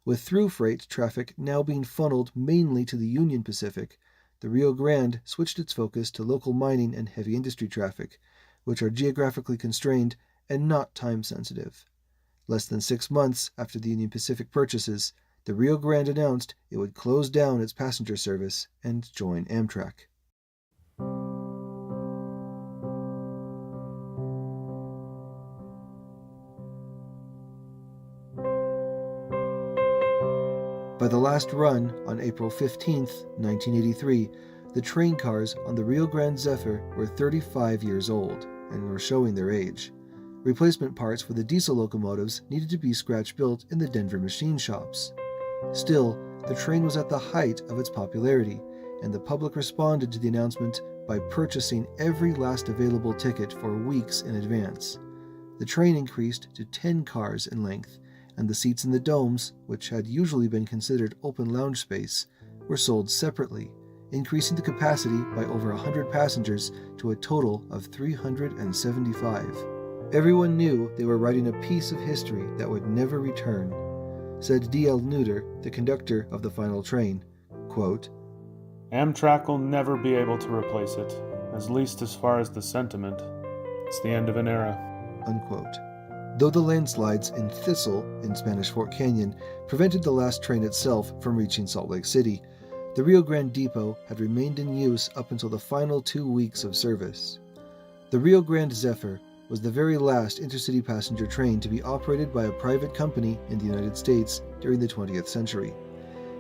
With through freight traffic now being funneled mainly to the Union Pacific, the Rio Grande switched its focus to local mining and heavy industry traffic, which are geographically constrained and not time-sensitive. Less than 6 months after the Union Pacific purchases, the Rio Grande announced it would close down its passenger service and join Amtrak. By the last run, on April 15, 1983, the train cars on the Rio Grande Zephyr were 35 years old and were showing their age. Replacement parts for the diesel locomotives needed to be scratch-built in the Denver machine shops. Still, the train was at the height of its popularity, and the public responded to the announcement by purchasing every last available ticket for weeks in advance. The train increased to 10 cars in length, and the seats in the domes, which had usually been considered open lounge space, were sold separately, increasing the capacity by over 100 passengers to a total of 375. Everyone knew they were writing a piece of history that would never return. Said D.L. Nutter, the conductor of the final train, quote, Amtrak will never be able to replace it, at least as far as the sentiment. It's the end of an era. Unquote. Though the landslides in Thistle, in Spanish Fork Canyon, prevented the last train itself from reaching Salt Lake City, the Rio Grande Depot had remained in use up until the final 2 weeks of service. The Rio Grande Zephyr was the very last intercity passenger train to be operated by a private company in the United States during the 20th century.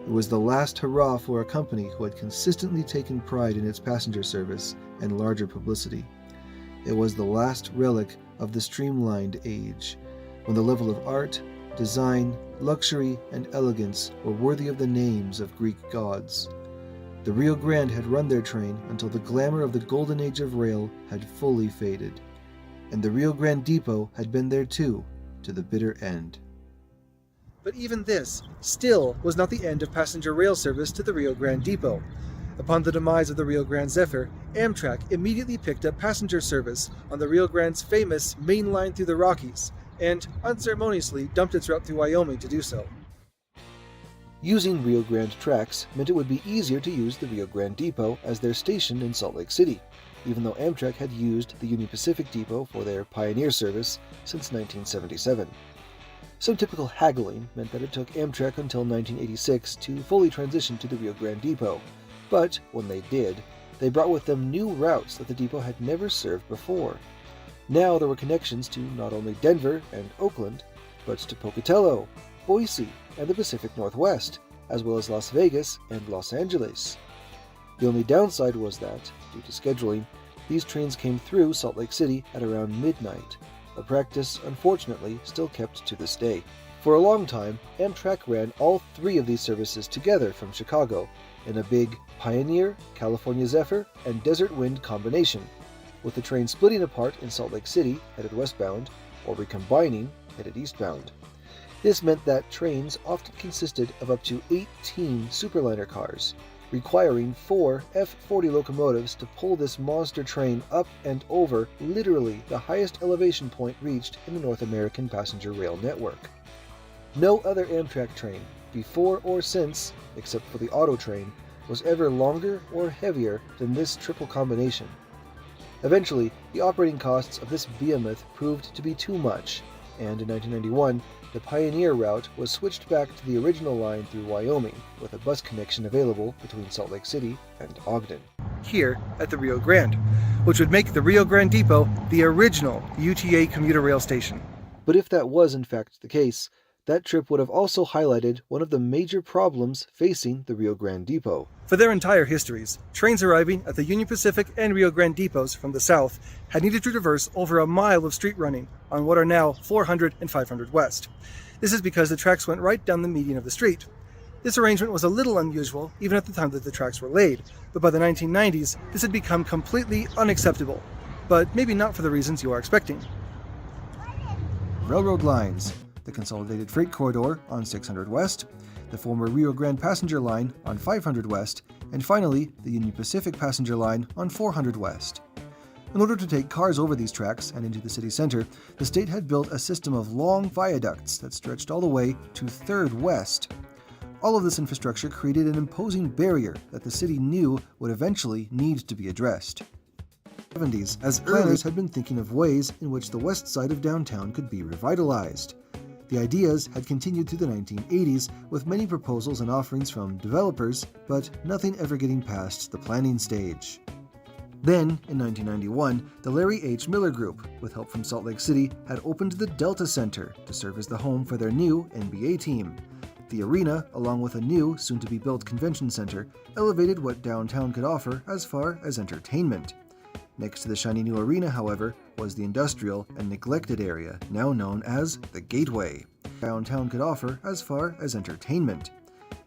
It was the last hurrah for a company who had consistently taken pride in its passenger service and larger publicity. It was the last relic of the streamlined age, when the level of art, design, luxury, and elegance were worthy of the names of Greek gods. The Rio Grande had run their train until the glamour of the golden age of rail had fully faded, and the Rio Grande Depot had been there too, to the bitter end. But even this still was not the end of passenger rail service to the Rio Grande Depot. Upon the demise of the Rio Grande Zephyr, Amtrak immediately picked up passenger service on the Rio Grande's famous main line through the Rockies, and unceremoniously dumped its route through Wyoming to do so. Using Rio Grande tracks meant it would be easier to use the Rio Grande Depot as their station in Salt Lake City, even though Amtrak had used the Union Pacific Depot for their pioneer service since 1977. Some typical haggling meant that it took Amtrak until 1986 to fully transition to the Rio Grande Depot, but when they did, they brought with them new routes that the depot had never served before. Now there were connections to not only Denver and Oakland, but to Pocatello, Boise, and the Pacific Northwest, as well as Las Vegas and Los Angeles. The only downside was that, due to scheduling, these trains came through Salt Lake City at around midnight, a practice unfortunately still kept to this day. For a long time, Amtrak ran all 3 of these services together from Chicago in a big Pioneer, California Zephyr, and Desert Wind combination, with the train splitting apart in Salt Lake City, headed westbound, or recombining, headed eastbound. This meant that trains often consisted of up to 18 superliner cars, requiring 4 F-40 locomotives to pull this monster train up and over literally the highest elevation point reached in the North American passenger rail network. No other Amtrak train, before or since, except for the auto train, was ever longer or heavier than this triple combination. Eventually, the operating costs of this behemoth proved to be too much, and in 1991, the Pioneer route was switched back to the original line through Wyoming, with a bus connection available between Salt Lake City and Ogden. Here at the Rio Grande, which would make the Rio Grande Depot the original UTA commuter rail station. But if that was in fact the case, that trip would have also highlighted one of the major problems facing the Rio Grande Depot. For their entire histories, trains arriving at the Union Pacific and Rio Grande depots from the south had needed to traverse over a mile of street running on what are now 400 and 500 West. This is because the tracks went right down the median of the street. This arrangement was a little unusual even at the time that the tracks were laid, but by the 1990s, this had become completely unacceptable, but maybe not for the reasons you are expecting. Railroad lines: the Consolidated Freight Corridor on 600 West, the former Rio Grande Passenger Line on 500 West, and finally, the Union Pacific Passenger Line on 400 West. In order to take cars over these tracks and into the city center, the state had built a system of long viaducts that stretched all the way to 3rd West. All of this infrastructure created an imposing barrier that the city knew would eventually need to be addressed. 70s, as planners had been thinking of ways in which the west side of downtown could be revitalized. The ideas had continued through the 1980s, with many proposals and offerings from developers, but nothing ever getting past the planning stage. Then, in 1991, the Larry H. Miller Group, with help from Salt Lake City, had opened the Delta Center to serve as the home for their new NBA team. The arena, along with a new, soon-to-be-built convention center, elevated what downtown could offer as far as entertainment. Next to the shiny new arena, however, was the industrial and neglected area, now known as the Gateway. Downtown could offer as far as entertainment.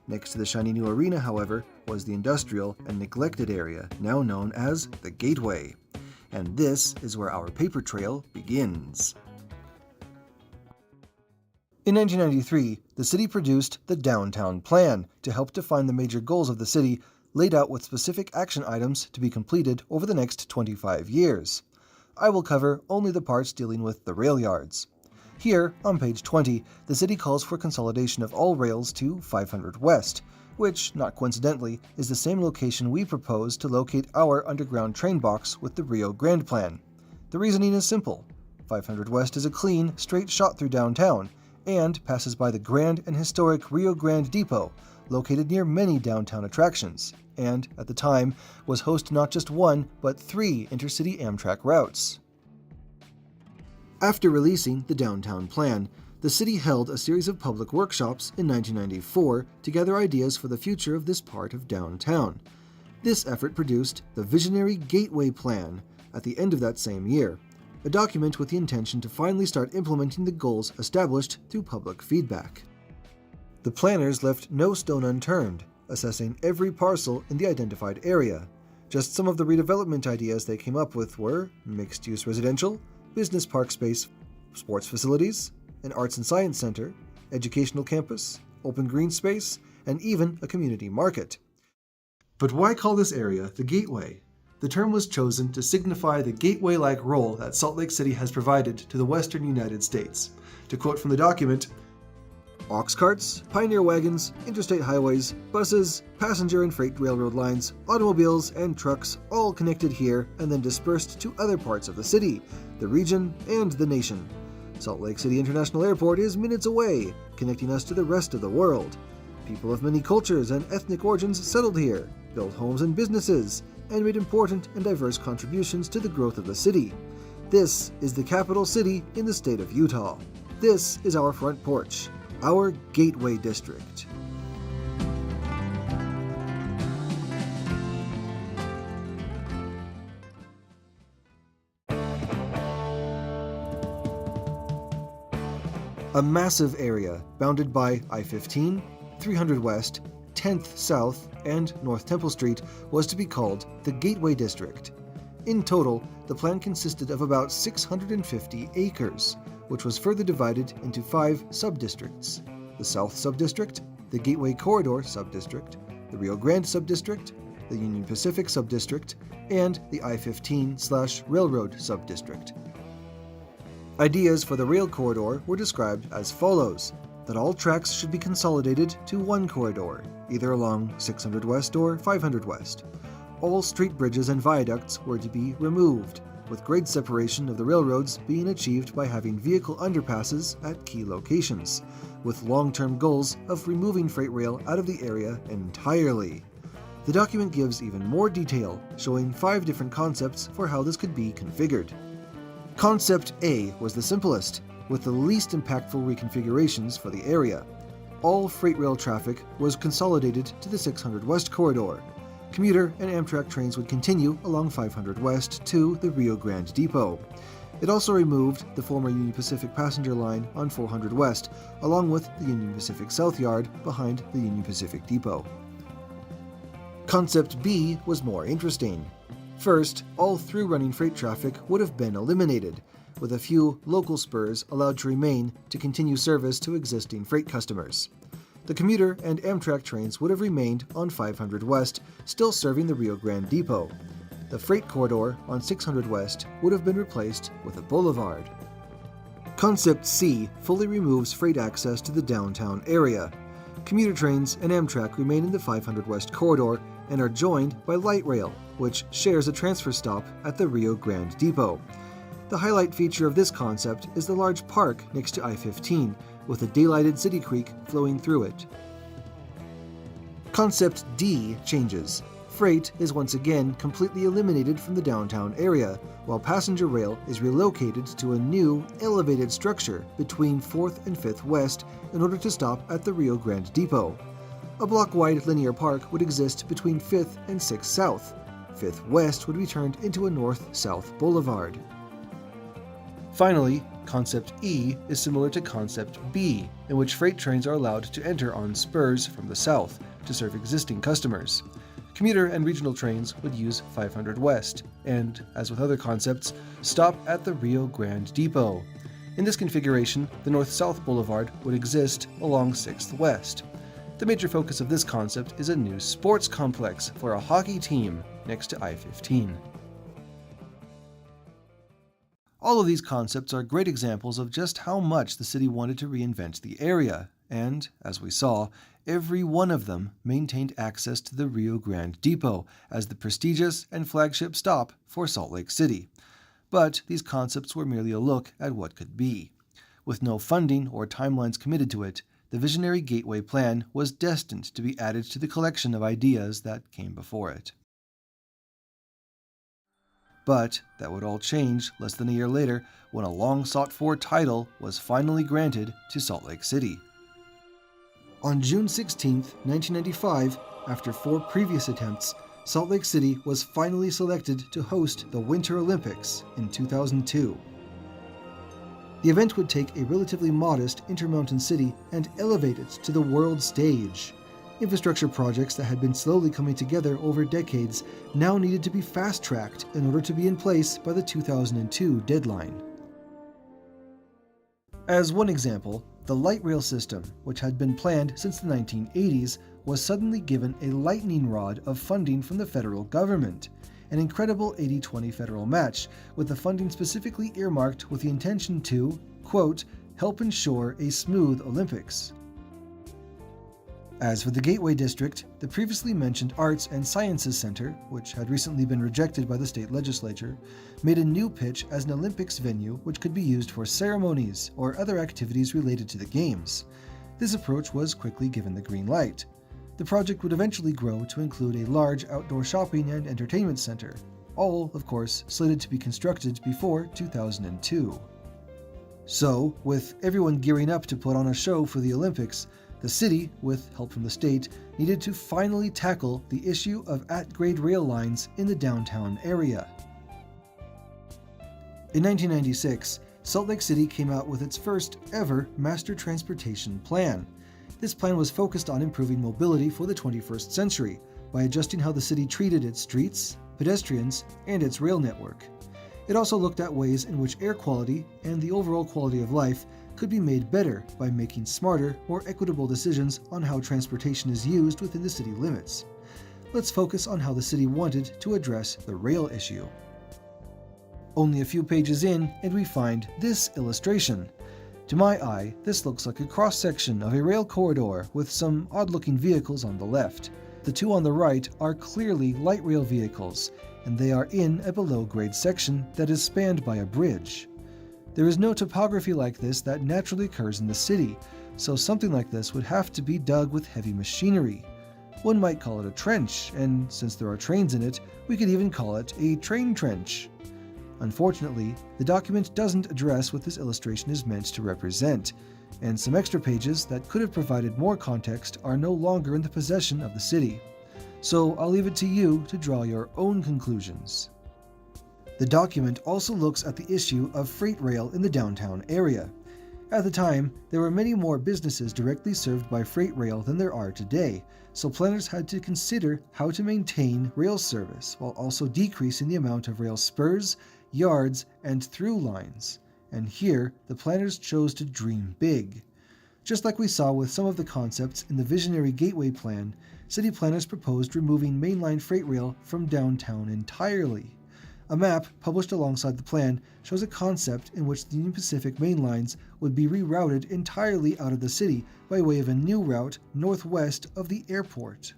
Next to the shiny new arena, however, was the industrial and neglected area now known as the Gateway. And this is where our paper trail begins. In 1993, the city produced the Downtown Plan to help define the major goals of the city, laid out with specific action items to be completed over the next 25 years. I will cover only the parts dealing with the rail yards. Here, on page 20, the city calls for consolidation of all rails to 500 West, which, not coincidentally, is the same location we propose to locate our underground train box with the Rio Grande plan. The reasoning is simple. 500 West is a clean, straight shot through downtown, and passes by the grand and historic Rio Grande Depot, located near many downtown attractions, and, at the time, was host to not just one, but 3 intercity Amtrak routes. After releasing the Downtown Plan, the city held a series of public workshops in 1994 to gather ideas for the future of this part of downtown. This effort produced the Visionary Gateway Plan at the end of that same year, a document with the intention to finally start implementing the goals established through public feedback. The planners left no stone unturned, assessing every parcel in the identified area. Just some of the redevelopment ideas they came up with were mixed-use residential, business park space, sports facilities, an arts and science center, educational campus, open green space, and even a community market. But why call this area the Gateway? The term was chosen to signify the gateway-like role that Salt Lake City has provided to the western United States. To quote from the document, ox carts, pioneer wagons, interstate highways, buses, passenger and freight railroad lines, automobiles, and trucks all connected here and then dispersed to other parts of the city, the region, and the nation. Salt Lake City International Airport is minutes away, connecting us to the rest of the world. People of many cultures and ethnic origins settled here, built homes and businesses, and made important and diverse contributions to the growth of the city. This is the capital city in the state of Utah. This is our front porch, our Gateway District. A massive area bounded by I-15, 300 West, 10th South, and North Temple Street was to be called the Gateway District. In total, the plan consisted of about 650 acres, which was further divided into 5 sub-districts: the South Sub-District, the Gateway Corridor Sub-District, the Rio Grande Sub-District, the Union Pacific Sub-District, and the I-15/Railroad Sub-District. Ideas for the rail corridor were described as follows: that all tracks should be consolidated to one corridor, either along 600 West or 500 West. All street bridges and viaducts were to be removed, with grade separation of the railroads being achieved by having vehicle underpasses at key locations, with long-term goals of removing freight rail out of the area entirely. The document gives even more detail, showing 5 different concepts for how this could be configured. Concept A was the simplest, with the least impactful reconfigurations for the area. All freight rail traffic was consolidated to the 600 West corridor. Commuter and Amtrak trains would continue along 500 West to the Rio Grande Depot. It also removed the former Union Pacific passenger line on 400 West, along with the Union Pacific South Yard behind the Union Pacific Depot. Concept B was more interesting. First, all through-running freight traffic would have been eliminated, with a few local spurs allowed to remain to continue service to existing freight customers. The commuter and Amtrak trains would have remained on 500 West, still serving the Rio Grande Depot. The freight corridor on 600 West would have been replaced with a boulevard. Concept C fully removes freight access to the downtown area. Commuter trains and Amtrak remain in the 500 West corridor and are joined by light rail, which shares a transfer stop at the Rio Grande Depot. The highlight feature of this concept is the large park next to I-15, with a daylighted city creek flowing through it. Concept D changes. Freight is once again completely eliminated from the downtown area, while passenger rail is relocated to a new, elevated structure between 4th and 5th West in order to stop at the Rio Grande Depot. A block-wide linear park would exist between 5th and 6th South. 5th West would be turned into a north-south boulevard. Finally, Concept E is similar to Concept B, in which freight trains are allowed to enter on spurs from the south, to serve existing customers. Commuter and regional trains would use 500 West, and, as with other concepts, stop at the Rio Grande Depot. In this configuration, the North-South Boulevard would exist along 6th West. The major focus of this concept is a new sports complex for a hockey team next to I-15. All of these concepts are great examples of just how much the city wanted to reinvent the area, and, as we saw, every one of them maintained access to the Rio Grande Depot as the prestigious and flagship stop for Salt Lake City. But these concepts were merely a look at what could be. With no funding or timelines committed to it, the visionary Gateway Plan was destined to be added to the collection of ideas that came before it. But that would all change less than a year later when a long-sought-for title was finally granted to Salt Lake City. On June 16, 1995, after 4 previous attempts, Salt Lake City was finally selected to host the Winter Olympics in 2002. The event would take a relatively modest intermountain city and elevate it to the world stage. Infrastructure projects that had been slowly coming together over decades now needed to be fast-tracked in order to be in place by the 2002 deadline. As one example, the light rail system, which had been planned since the 1980s, was suddenly given a lightning rod of funding from the federal government, an incredible 80-20 federal match, with the funding specifically earmarked with the intention to, quote, help ensure a smooth Olympics. As for the Gateway District, the previously mentioned Arts and Sciences Center, which had recently been rejected by the state legislature, made a new pitch as an Olympics venue which could be used for ceremonies or other activities related to the Games. This approach was quickly given the green light. The project would eventually grow to include a large outdoor shopping and entertainment center, all, of course, slated to be constructed before 2002. So, with everyone gearing up to put on a show for the Olympics, the city, with help from the state, needed to finally tackle the issue of at-grade rail lines in the downtown area. In 1996, Salt Lake City came out with its first ever master transportation plan. This plan was focused on improving mobility for the 21st century by adjusting how the city treated its streets, pedestrians, and its rail network. It also looked at ways in which air quality and the overall quality of life could be made better by making smarter, more equitable decisions on how transportation is used within the city limits. Let's focus on how the city wanted to address the rail issue. Only a few pages in, and we find this illustration. To my eye, this looks like a cross-section of a rail corridor with some odd-looking vehicles on the left. The two on the right are clearly light rail vehicles, and they are in a below-grade section that is spanned by a bridge. There is no topography like this that naturally occurs in the city, so something like this would have to be dug with heavy machinery. One might call it a trench, and since there are trains in it, we could even call it a train trench. Unfortunately, the document doesn't address what this illustration is meant to represent, and some extra pages that could have provided more context are no longer in the possession of the city. So I'll leave it to you to draw your own conclusions. The document also looks at the issue of freight rail in the downtown area. At the time, there were many more businesses directly served by freight rail than there are today, so planners had to consider how to maintain rail service while also decreasing the amount of rail spurs, yards, and through lines. And here, the planners chose to dream big. Just like we saw with some of the concepts in the visionary Gateway Plan, city planners proposed removing mainline freight rail from downtown entirely. A map published alongside the plan shows a concept in which the Union Pacific main lines would be rerouted entirely out of the city by way of a new route northwest of the airport.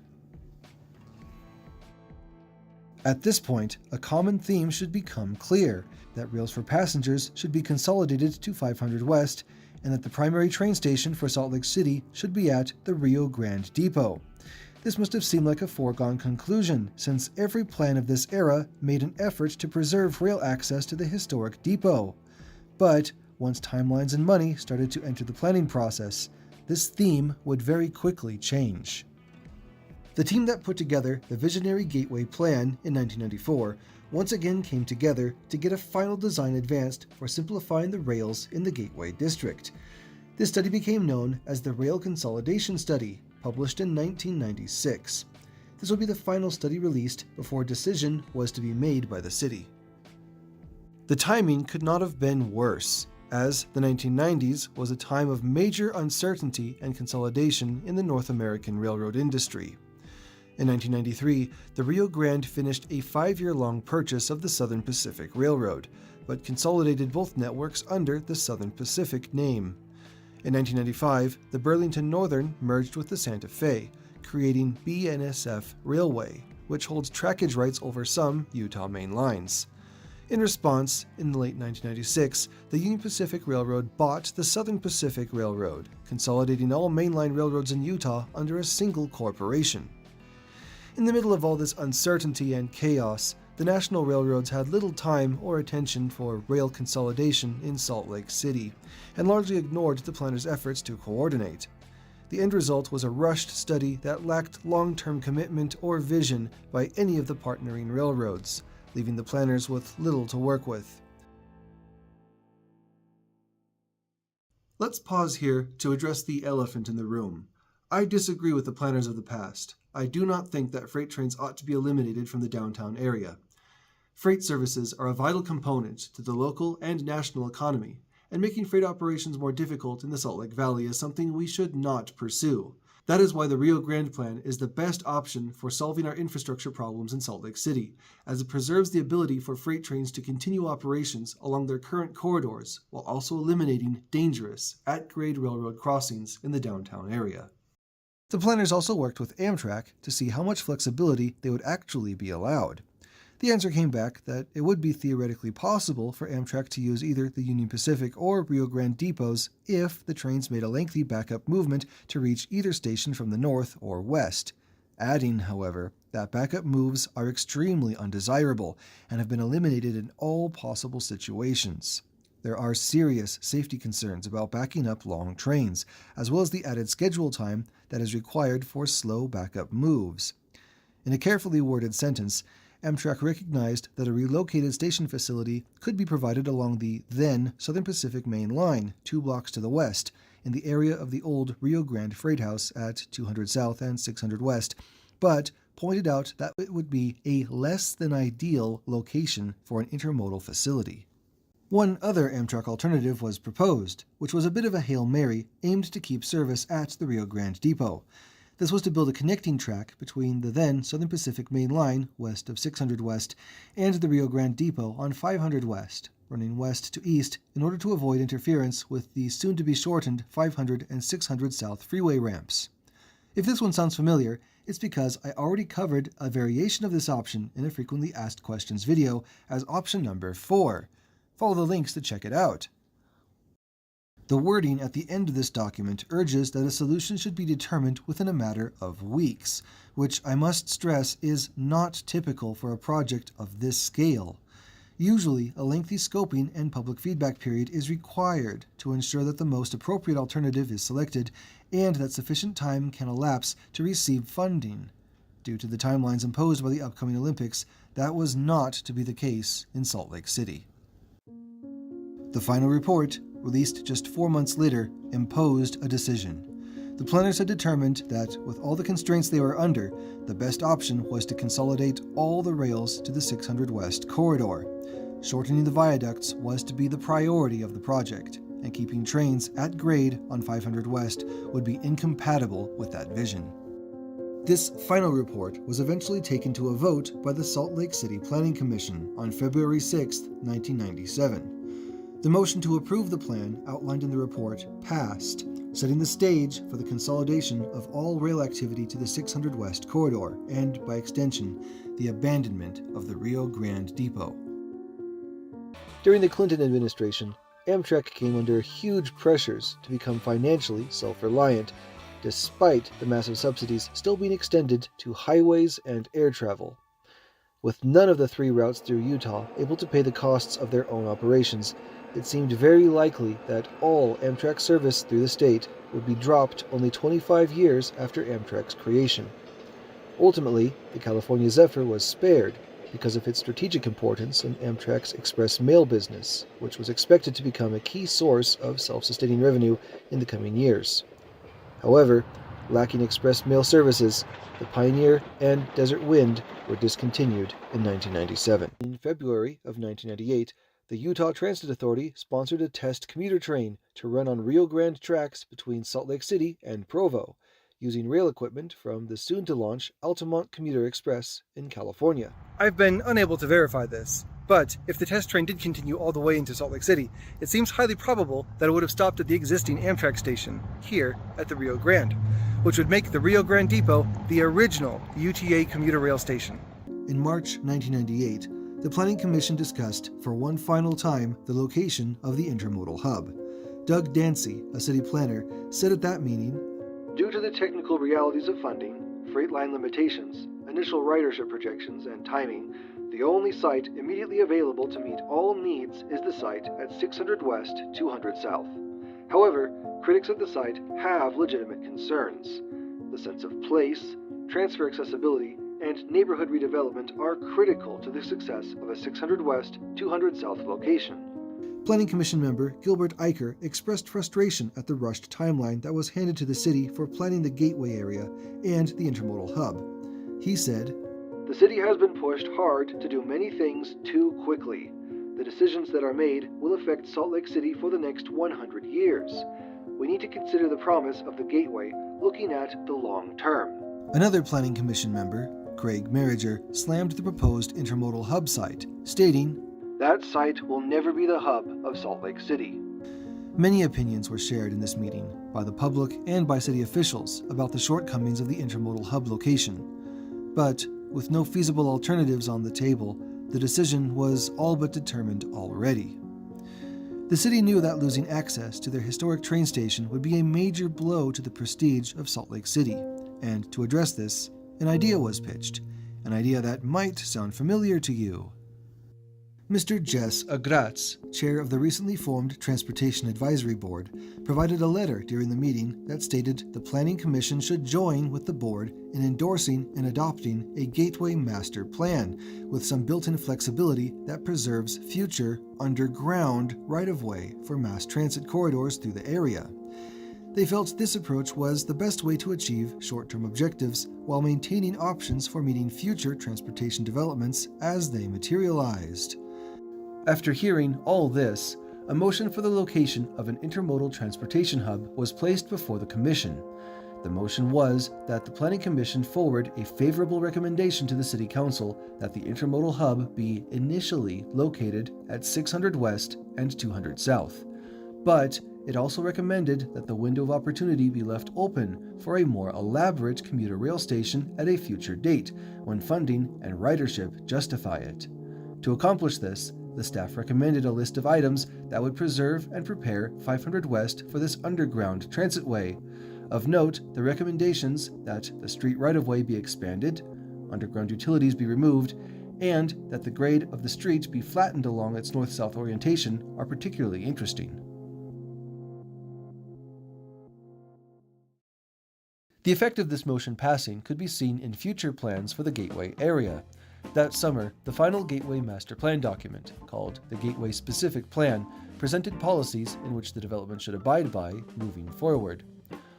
At this point, a common theme should become clear, that rails for passengers should be consolidated to 500 West, and that the primary train station for Salt Lake City should be at the Rio Grande Depot. This must have seemed like a foregone conclusion, since every plan of this era made an effort to preserve rail access to the historic depot. But once timelines and money started to enter the planning process, this theme would very quickly change. The team that put together the visionary Gateway Plan in 1994 once again came together to get a final design advanced for simplifying the rails in the Gateway District. This study became known as the Rail Consolidation Study, published in 1996. This would be the final study released before a decision was to be made by the city. The timing could not have been worse, as the 1990s was a time of major uncertainty and consolidation in the North American railroad industry. In 1993, the Rio Grande finished a 5-year-long purchase of the Southern Pacific Railroad, but consolidated both networks under the Southern Pacific name. In 1995, the Burlington Northern merged with the Santa Fe, creating BNSF Railway, which holds trackage rights over some Utah main lines. In response, in the late 1996, the Union Pacific Railroad bought the Southern Pacific Railroad, consolidating all mainline railroads in Utah under a single corporation. In the middle of all this uncertainty and chaos, the national railroads had little time or attention for rail consolidation in Salt Lake City, and largely ignored the planners' efforts to coordinate. The end result was a rushed study that lacked long-term commitment or vision by any of the partnering railroads, leaving the planners with little to work with. Let's pause here to address the elephant in the room. I disagree with the planners of the past. I do not think that freight trains ought to be eliminated from the downtown area. Freight services are a vital component to the local and national economy, and making freight operations more difficult in the Salt Lake Valley is something we should not pursue. That is why the Rio Grande plan is the best option for solving our infrastructure problems in Salt Lake City, as it preserves the ability for freight trains to continue operations along their current corridors while also eliminating dangerous, at-grade railroad crossings in the downtown area. The planners also worked with Amtrak to see how much flexibility they would actually be allowed. The answer came back that it would be theoretically possible for Amtrak to use either the Union Pacific or Rio Grande depots if the trains made a lengthy backup movement to reach either station from the north or west, adding, however, that backup moves are extremely undesirable and have been eliminated in all possible situations. There are serious safety concerns about backing up long trains, as well as the added schedule time that is required for slow backup moves. In a carefully worded sentence, Amtrak recognized that a relocated station facility could be provided along the then Southern Pacific Main Line, 2 blocks to the west, in the area of the old Rio Grande Freight House at 200 South and 600 West, but pointed out that it would be a less than ideal location for an intermodal facility. One other Amtrak alternative was proposed, which was a bit of a Hail Mary aimed to keep service at the Rio Grande Depot. This was to build a connecting track between the then Southern Pacific Main Line, west of 600 West, and the Rio Grande Depot on 500 West, running west to east in order to avoid interference with the soon-to-be-shortened 500 and 600 South freeway ramps. If this one sounds familiar, it's because I already covered a variation of this option in a frequently asked questions video as option number 4. Follow the links to check it out. The wording at the end of this document urges that a solution should be determined within a matter of weeks, which I must stress is not typical for a project of this scale. Usually, a lengthy scoping and public feedback period is required to ensure that the most appropriate alternative is selected and that sufficient time can elapse to receive funding. Due to the timelines imposed by the upcoming Olympics, that was not to be the case in Salt Lake City. The final report, released just 4 months later, imposed a decision. The planners had determined that, with all the constraints they were under, the best option was to consolidate all the rails to the 600 West corridor. Shortening the viaducts was to be the priority of the project, and keeping trains at grade on 500 West would be incompatible with that vision. This final report was eventually taken to a vote by the Salt Lake City Planning Commission on February 6, 1997. The motion to approve the plan outlined in the report passed, setting the stage for the consolidation of all rail activity to the 600 West corridor and, by extension, the abandonment of the Rio Grande Depot. During the Clinton administration, Amtrak came under huge pressures to become financially self-reliant, despite the massive subsidies still being extended to highways and air travel. With none of the 3 routes through Utah able to pay the costs of their own operations, it seemed very likely that all Amtrak service through the state would be dropped only 25 years after Amtrak's creation. Ultimately, the California Zephyr was spared because of its strategic importance in Amtrak's express mail business, which was expected to become a key source of self-sustaining revenue in the coming years. However, Lacking express mail services, the Pioneer and Desert Wind were discontinued in 1997. In February of 1998, the Utah Transit Authority sponsored a test commuter train to run on Rio Grande tracks between Salt Lake City and Provo, using rail equipment from the soon-to-launch Altamont Commuter Express in California. I've been unable to verify this, but if the test train did continue all the way into Salt Lake City, it seems highly probable that it would have stopped at the existing Amtrak station here at the Rio Grande, which would make the Rio Grande Depot the original UTA commuter rail station. In March 1998, the Planning Commission discussed for one final time the location of the intermodal hub. Doug Dancy, a city planner, said at that meeting, "Due to the technical realities of funding, freight line limitations, initial ridership projections, and timing, the only site immediately available to meet all needs is the site at 600 West, 200 South. However, critics of the site have legitimate concerns. The sense of place, transfer accessibility, and neighborhood redevelopment are critical to the success of a 600 West, 200 South location." Planning Commission member Gilbert Eicher expressed frustration at the rushed timeline that was handed to the city for planning the gateway area and the intermodal hub. He said, "The city has been pushed hard to do many things too quickly. The decisions that are made will affect Salt Lake City for the next 100 years. We need to consider the promise of the gateway looking at the long term." Another Planning Commission member, Craig Merriger, slammed the proposed intermodal hub site, stating, "That site will never be the hub of Salt Lake City." Many opinions were shared in this meeting by the public and by city officials about the shortcomings of the intermodal hub location. But with no feasible alternatives on the table, the decision was all but determined already. The city knew that losing access to their historic train station would be a major blow to the prestige of Salt Lake City, and to address this, an idea was pitched, an idea that might sound familiar to you. Mr. Jess Agratz, chair of the recently formed Transportation Advisory Board, provided a letter during the meeting that stated the Planning Commission should join with the board in endorsing and adopting a Gateway Master Plan with some built-in flexibility that preserves future underground right-of-way for mass transit corridors through the area. They felt this approach was the best way to achieve short-term objectives while maintaining options for meeting future transportation developments as they materialized. After hearing all this, a motion for the location of an intermodal transportation hub was placed before the Commission. The motion was that the Planning Commission forward a favorable recommendation to the City Council that the intermodal hub be initially located at 600 West and 200 South. But it also recommended that the window of opportunity be left open for a more elaborate commuter rail station at a future date, when funding and ridership justify it. To accomplish this, the staff recommended a list of items that would preserve and prepare 500 West for this underground transitway. Of note, the recommendations that the street right-of-way be expanded, underground utilities be removed, and that the grade of the street be flattened along its north-south orientation are particularly interesting. The effect of this motion passing could be seen in future plans for the Gateway area. That summer, the final Gateway Master Plan document, called the Gateway Specific Plan, presented policies in which the development should abide by moving forward.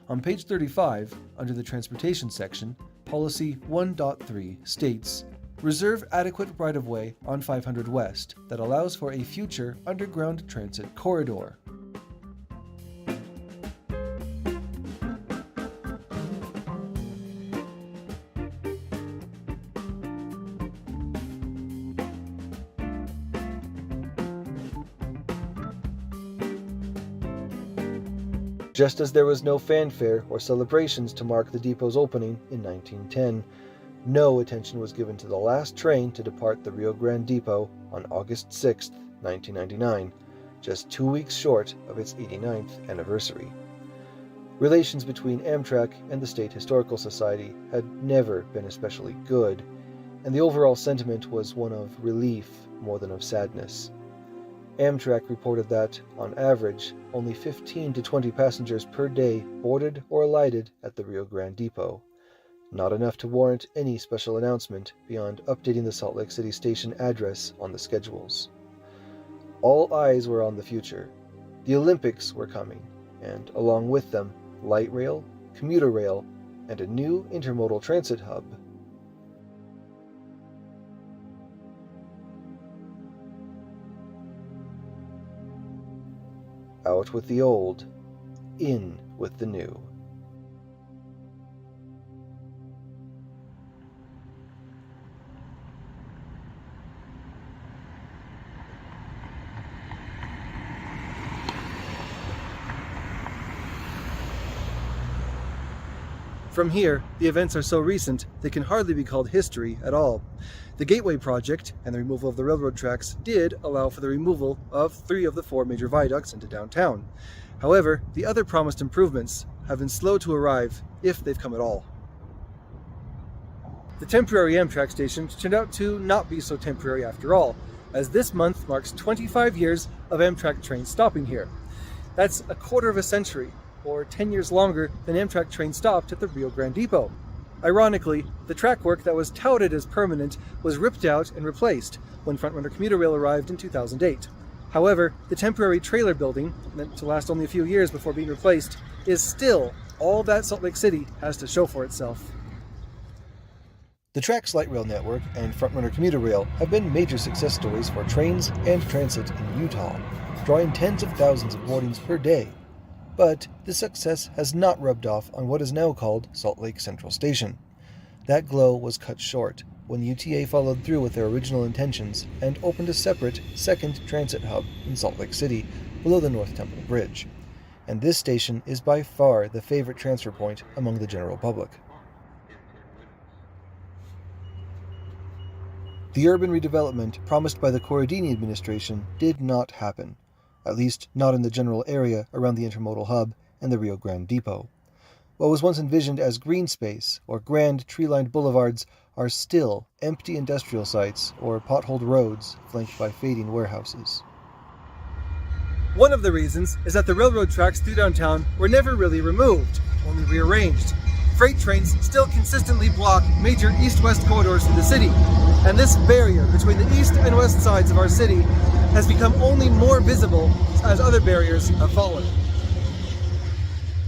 On page 35, under the Transportation section, Policy 1.3 states, "Reserve adequate right-of-way on 500 West that allows for a future underground transit corridor." Just as there was no fanfare or celebrations to mark the depot's opening in 1910, no attention was given to the last train to depart the Rio Grande Depot on August 6, 1999, just 2 weeks short of its 89th anniversary. Relations between Amtrak and the State Historical Society had never been especially good, and the overall sentiment was one of relief more than of sadness. Amtrak reported that, on average, only 15 to 20 passengers per day boarded or alighted at the Rio Grande Depot. Not enough to warrant any special announcement beyond updating the Salt Lake City station address on the schedules. All eyes were on the future. The Olympics were coming, and along with them, light rail, commuter rail, and a new intermodal transit hub. Out with the old, in with the new. From here, the events are so recent they can hardly be called history at all. The Gateway Project and the removal of the railroad tracks did allow for the removal of 3 of the 4 major viaducts into downtown. However, the other promised improvements have been slow to arrive, if they've come at all. The temporary Amtrak station turned out to not be so temporary after all, as this month marks 25 years of Amtrak trains stopping here. That's a quarter of a century, or 10 years longer than Amtrak trains stopped at the Rio Grande Depot. Ironically, the track work that was touted as permanent was ripped out and replaced when Frontrunner Commuter Rail arrived in 2008. However, the temporary trailer building, meant to last only a few years before being replaced, is still all that Salt Lake City has to show for itself. The track's light rail network and Frontrunner Commuter Rail have been major success stories for trains and transit in Utah, drawing tens of thousands of boardings per day. But this success has not rubbed off on what is now called Salt Lake Central Station. That glow was cut short when UTA followed through with their original intentions and opened a separate second transit hub in Salt Lake City below the North Temple Bridge. And this station is by far the favorite transfer point among the general public. The urban redevelopment promised by the Corradini administration did not happen, at least not in the general area around the intermodal hub and the Rio Grande Depot. What was once envisioned as green space or grand tree-lined boulevards are still empty industrial sites or potholed roads flanked by fading warehouses. One of the reasons is that the railroad tracks through downtown were never really removed, only rearranged. Freight trains still consistently block major east-west corridors through the city, and this barrier between the east and west sides of our city has become only more visible as other barriers have fallen.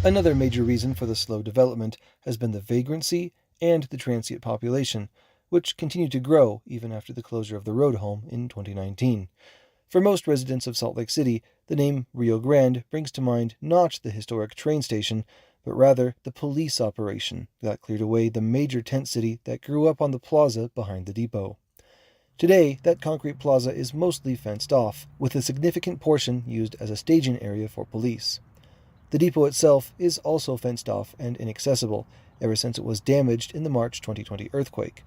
Another major reason for the slow development has been the vagrancy and the transient population, which continue to grow even after the closure of the road home in 2019. For most residents of Salt Lake City, the name Rio Grande brings to mind not the historic train station, but rather the police operation that cleared away the major tent city that grew up on the plaza behind the depot. Today, that concrete plaza is mostly fenced off, with a significant portion used as a staging area for police. The depot itself is also fenced off and inaccessible, ever since it was damaged in the March 2020 earthquake.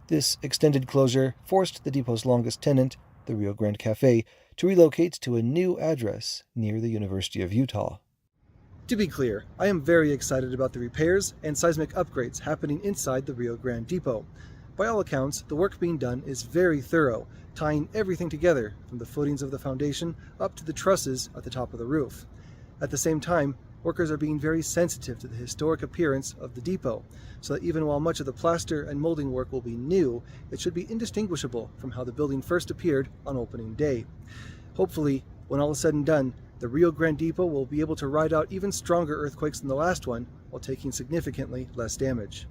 This extended closure forced the depot's longest tenant, the Rio Grande Cafe, to relocate to a new address near the University of Utah. To be clear, I am very excited about the repairs and seismic upgrades happening inside the Rio Grande Depot. By all accounts, the work being done is very thorough, tying everything together from the footings of the foundation up to the trusses at the top of the roof. At the same time, workers are being very sensitive to the historic appearance of the depot, so that even while much of the plaster and molding work will be new, it should be indistinguishable from how the building first appeared on opening day. Hopefully, when all is said and done, the Rio Grande Depot will be able to ride out even stronger earthquakes than the last one, while taking significantly less damage.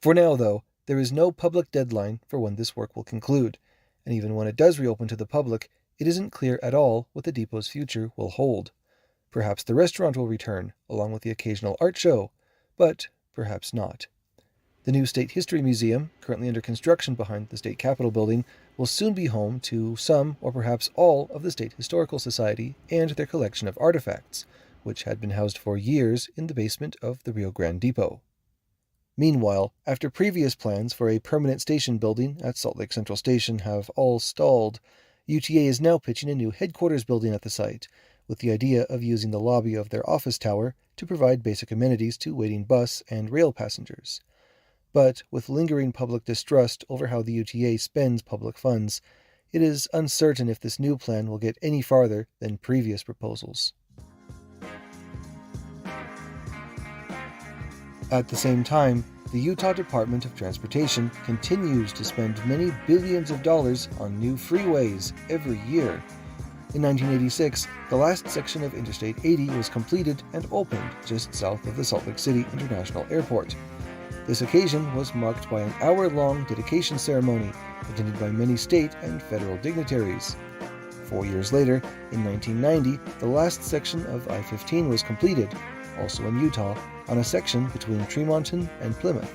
For now, though, there is no public deadline for when this work will conclude, and even when it does reopen to the public, it isn't clear at all what the depot's future will hold. Perhaps the restaurant will return, along with the occasional art show, but perhaps not. The new State History Museum, currently under construction behind the State Capitol building, will soon be home to some or perhaps all of the State Historical Society and their collection of artifacts, which had been housed for years in the basement of the Rio Grande Depot. Meanwhile, after previous plans for a permanent station building at Salt Lake Central Station have all stalled, UTA is now pitching a new headquarters building at the site, with the idea of using the lobby of their office tower to provide basic amenities to waiting bus and rail passengers. But with lingering public distrust over how the UTA spends public funds, it is uncertain if this new plan will get any farther than previous proposals. At the same time, the Utah Department of Transportation continues to spend many billions of dollars on new freeways every year. In 1986, the last section of Interstate 80 was completed and opened just south of the Salt Lake City International Airport. This occasion was marked by an hour-long dedication ceremony attended by many state and federal dignitaries. 4 years later, in 1990, the last section of I-15 was completed, also in Utah, on a section between Tremonton and Plymouth.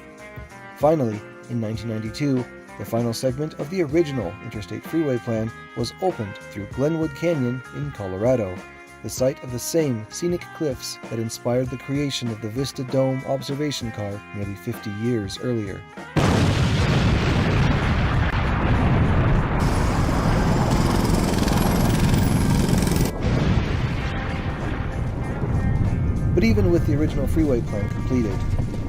Finally, in 1992, the final segment of the original Interstate Freeway plan was opened through Glenwood Canyon in Colorado, the site of the same scenic cliffs that inspired the creation of the Vista Dome observation car nearly 50 years earlier. But even with the original freeway plan completed,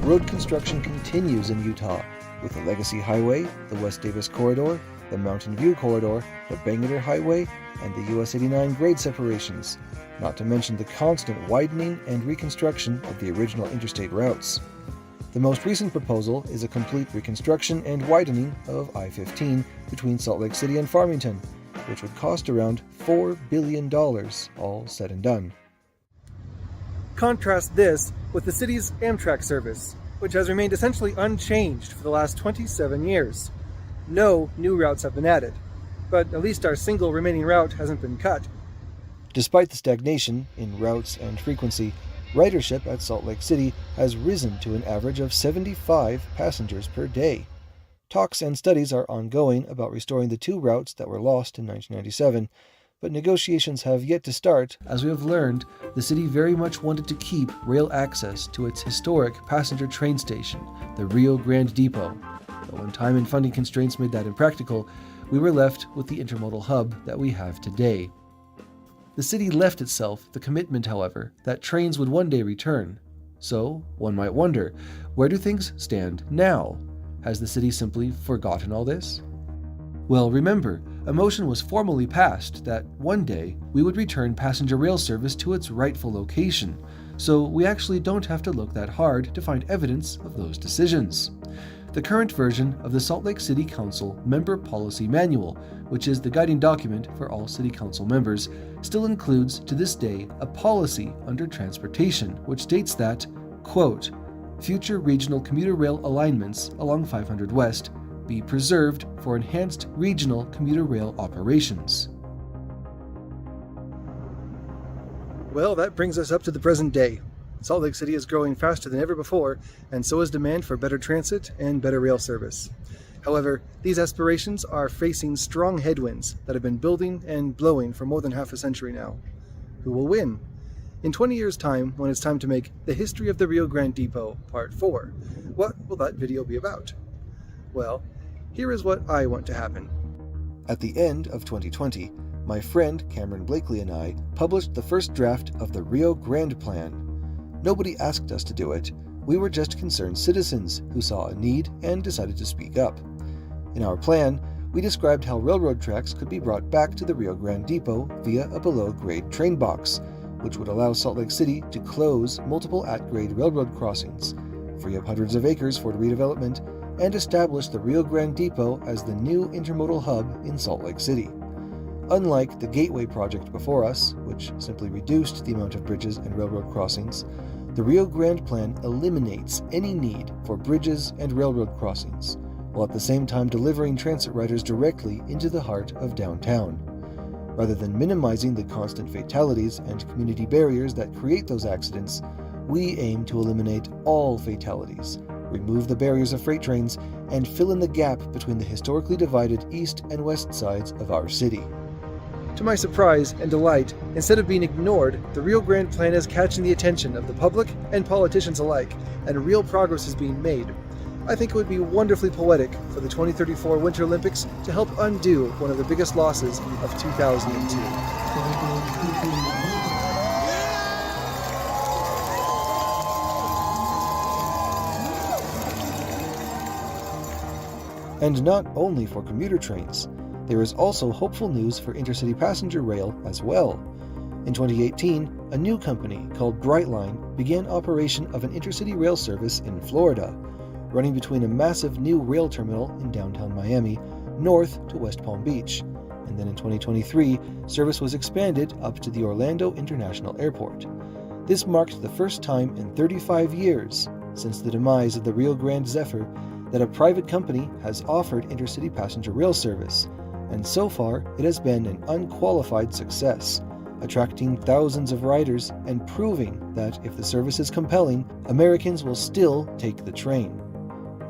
road construction continues in Utah, with the Legacy Highway, the West Davis Corridor, the Mountain View Corridor, the Bangerter Highway, and the US 89 grade separations, not to mention the constant widening and reconstruction of the original interstate routes. The most recent proposal is a complete reconstruction and widening of I-15 between Salt Lake City and Farmington, which would cost around $4 billion, all said and done. Contrast this with the city's Amtrak service, which has remained essentially unchanged for the last 27 years. No new routes have been added, but at least our single remaining route hasn't been cut. Despite the stagnation in routes and frequency, ridership at Salt Lake City has risen to an average of 75 passengers per day. Talks and studies are ongoing about restoring the 2 routes that were lost in 1997, but negotiations have yet to start. As we have learned, the city very much wanted to keep rail access to its historic passenger train station, the Rio Grande Depot. But when time and funding constraints made that impractical, we were left with the intermodal hub that we have today. The city left itself the commitment, however, that trains would one day return. So, one might wonder, where do things stand now? Has the city simply forgotten all this? Well, remember, a motion was formally passed that one day we would return passenger rail service to its rightful location, so we actually don't have to look that hard to find evidence of those decisions. The current version of the Salt Lake City Council Member Policy Manual, which is the guiding document for all City Council members, still includes to this day a policy under transportation which states that, quote, future regional commuter rail alignments along 500 West be preserved for enhanced regional commuter rail operations. Well, that brings us up to the present day. Salt Lake City is growing faster than ever before, and so is demand for better transit and better rail service. However, these aspirations are facing strong headwinds that have been building and blowing for more than half a century now. Who will win? In 20 years' time, when it's time to make The History of the Rio Grande Depot Part 4, what will that video be about? Well, here is what I want to happen. At the end of 2020, my friend Cameron Blakely and I published the first draft of the Rio Grande Plan. Nobody asked us to do it. We were just concerned citizens who saw a need and decided to speak up. In our plan, we described how railroad tracks could be brought back to the Rio Grande Depot via a below-grade train box, which would allow Salt Lake City to close multiple at-grade railroad crossings, free up hundreds of acres for redevelopment, and establish the Rio Grande Depot as the new intermodal hub in Salt Lake City. Unlike the Gateway project before us, which simply reduced the amount of bridges and railroad crossings, the Rio Grande Plan eliminates any need for bridges and railroad crossings, while at the same time delivering transit riders directly into the heart of downtown. Rather than minimizing the constant fatalities and community barriers that create those accidents, we aim to eliminate all fatalities, remove the barriers of freight trains, and fill in the gap between the historically divided east and west sides of our city. To my surprise and delight, instead of being ignored, the Rio Grande Plan is catching the attention of the public and politicians alike, and real progress is being made. I think it would be wonderfully poetic for the 2034 Winter Olympics to help undo one of the biggest losses of 2002. And not only for commuter trains, there is also hopeful news for intercity passenger rail as well. In 2018, a new company called Brightline began operation of an intercity rail service in Florida, running between a massive new rail terminal in downtown Miami, north to West Palm Beach, and then in 2023, service was expanded up to the Orlando International Airport. This marked the first time in 35 years, since the demise of the Rio Grande Zephyr, that a private company has offered intercity passenger rail service, and so far it has been an unqualified success, attracting thousands of riders and proving that if the service is compelling, Americans will still take the train.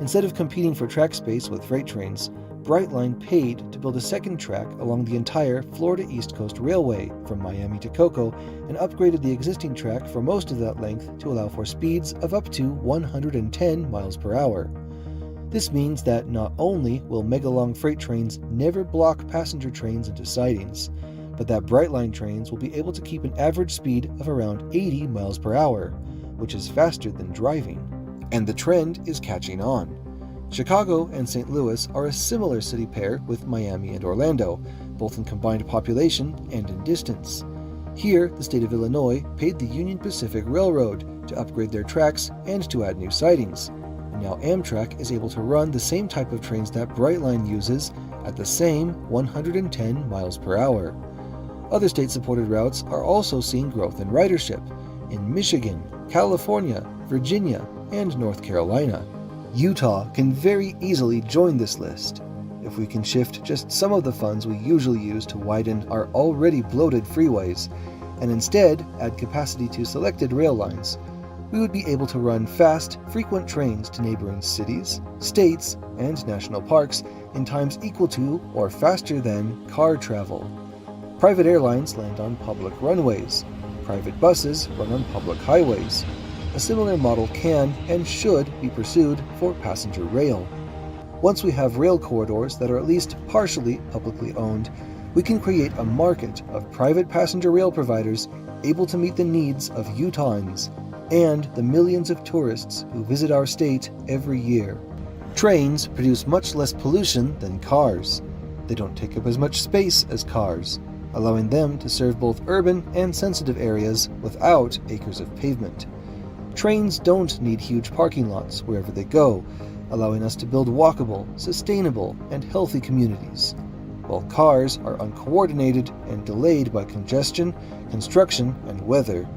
Instead of competing for track space with freight trains, Brightline paid to build a second track along the entire Florida East Coast Railway from Miami to Cocoa and upgraded the existing track for most of that length to allow for speeds of up to 110 miles per hour. This means that not only will megalong freight trains never block passenger trains into sidings, but that Brightline trains will be able to keep an average speed of around 80 miles per hour, which is faster than driving. And the trend is catching on. Chicago and St. Louis are a similar city pair with Miami and Orlando, both in combined population and in distance. Here, the state of Illinois paid the Union Pacific Railroad to upgrade their tracks and to add new sidings. And now Amtrak is able to run the same type of trains that Brightline uses at the same 110 miles per hour. Other state-supported routes are also seeing growth in ridership in Michigan, California, Virginia, and North Carolina. Utah can very easily join this list. If we can shift just some of the funds we usually use to widen our already bloated freeways, and instead add capacity to selected rail lines, we would be able to run fast, frequent trains to neighboring cities, states, and national parks in times equal to or faster than car travel. Private airlines land on public runways. Private buses run on public highways. A similar model can and should be pursued for passenger rail. Once we have rail corridors that are at least partially publicly owned, we can create a market of private passenger rail providers able to meet the needs of Utahns and the millions of tourists who visit our state every year. Trains produce much less pollution than cars. They don't take up as much space as cars, allowing them to serve both urban and sensitive areas without acres of pavement. Trains don't need huge parking lots wherever they go, allowing us to build walkable, sustainable, and healthy communities, while cars are uncoordinated and delayed by congestion, construction, and weather.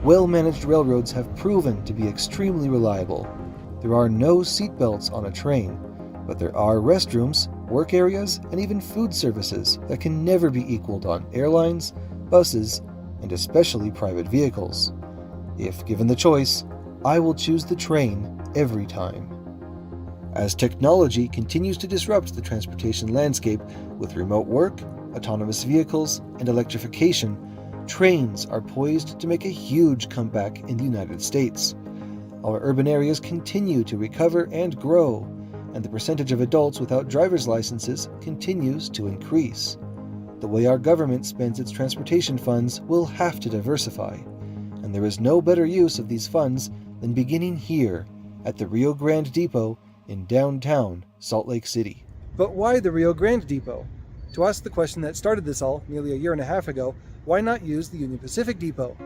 Well-managed railroads have proven to be extremely reliable. There are no seatbelts on a train, but there are restrooms, work areas, and even food services that can never be equaled on airlines, buses, and especially private vehicles. If given the choice, I will choose the train every time. As technology continues to disrupt the transportation landscape with remote work, autonomous vehicles, and electrification, trains are poised to make a huge comeback in the United States. Our urban areas continue to recover and grow, and the percentage of adults without driver's licenses continues to increase. The way our government spends its transportation funds will have to diversify, and there is no better use of these funds than beginning here at the Rio Grande Depot in downtown Salt Lake City. But why the Rio Grande Depot? To ask the question that started this all nearly a year and a half ago, why not use the Union Pacific Depot?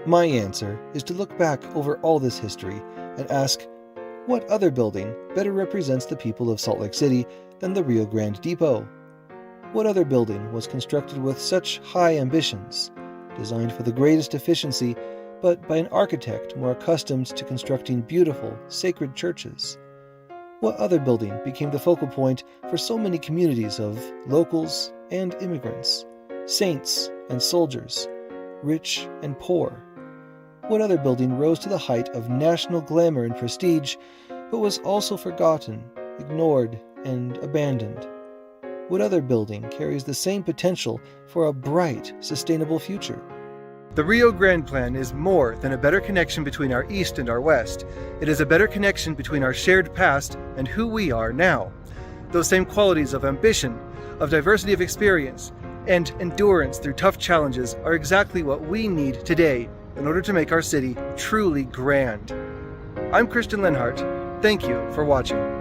My answer is to look back over all this history and ask, what other building better represents the people of Salt Lake City than the Rio Grande Depot? What other building was constructed with such high ambitions, designed for the greatest efficiency, but by an architect more accustomed to constructing beautiful, sacred churches? What other building became the focal point for so many communities of locals and immigrants, saints and soldiers, rich and poor? What other building rose to the height of national glamour and prestige, but was also forgotten, ignored, and abandoned? What other building carries the same potential for a bright, sustainable future? The Rio Grande Plan is more than a better connection between our East and our West. It is a better connection between our shared past and who we are now. Those same qualities of ambition, of diversity of experience, and endurance through tough challenges are exactly what we need today in order to make our city truly grand. I'm Christian Lenhart. Thank you for watching.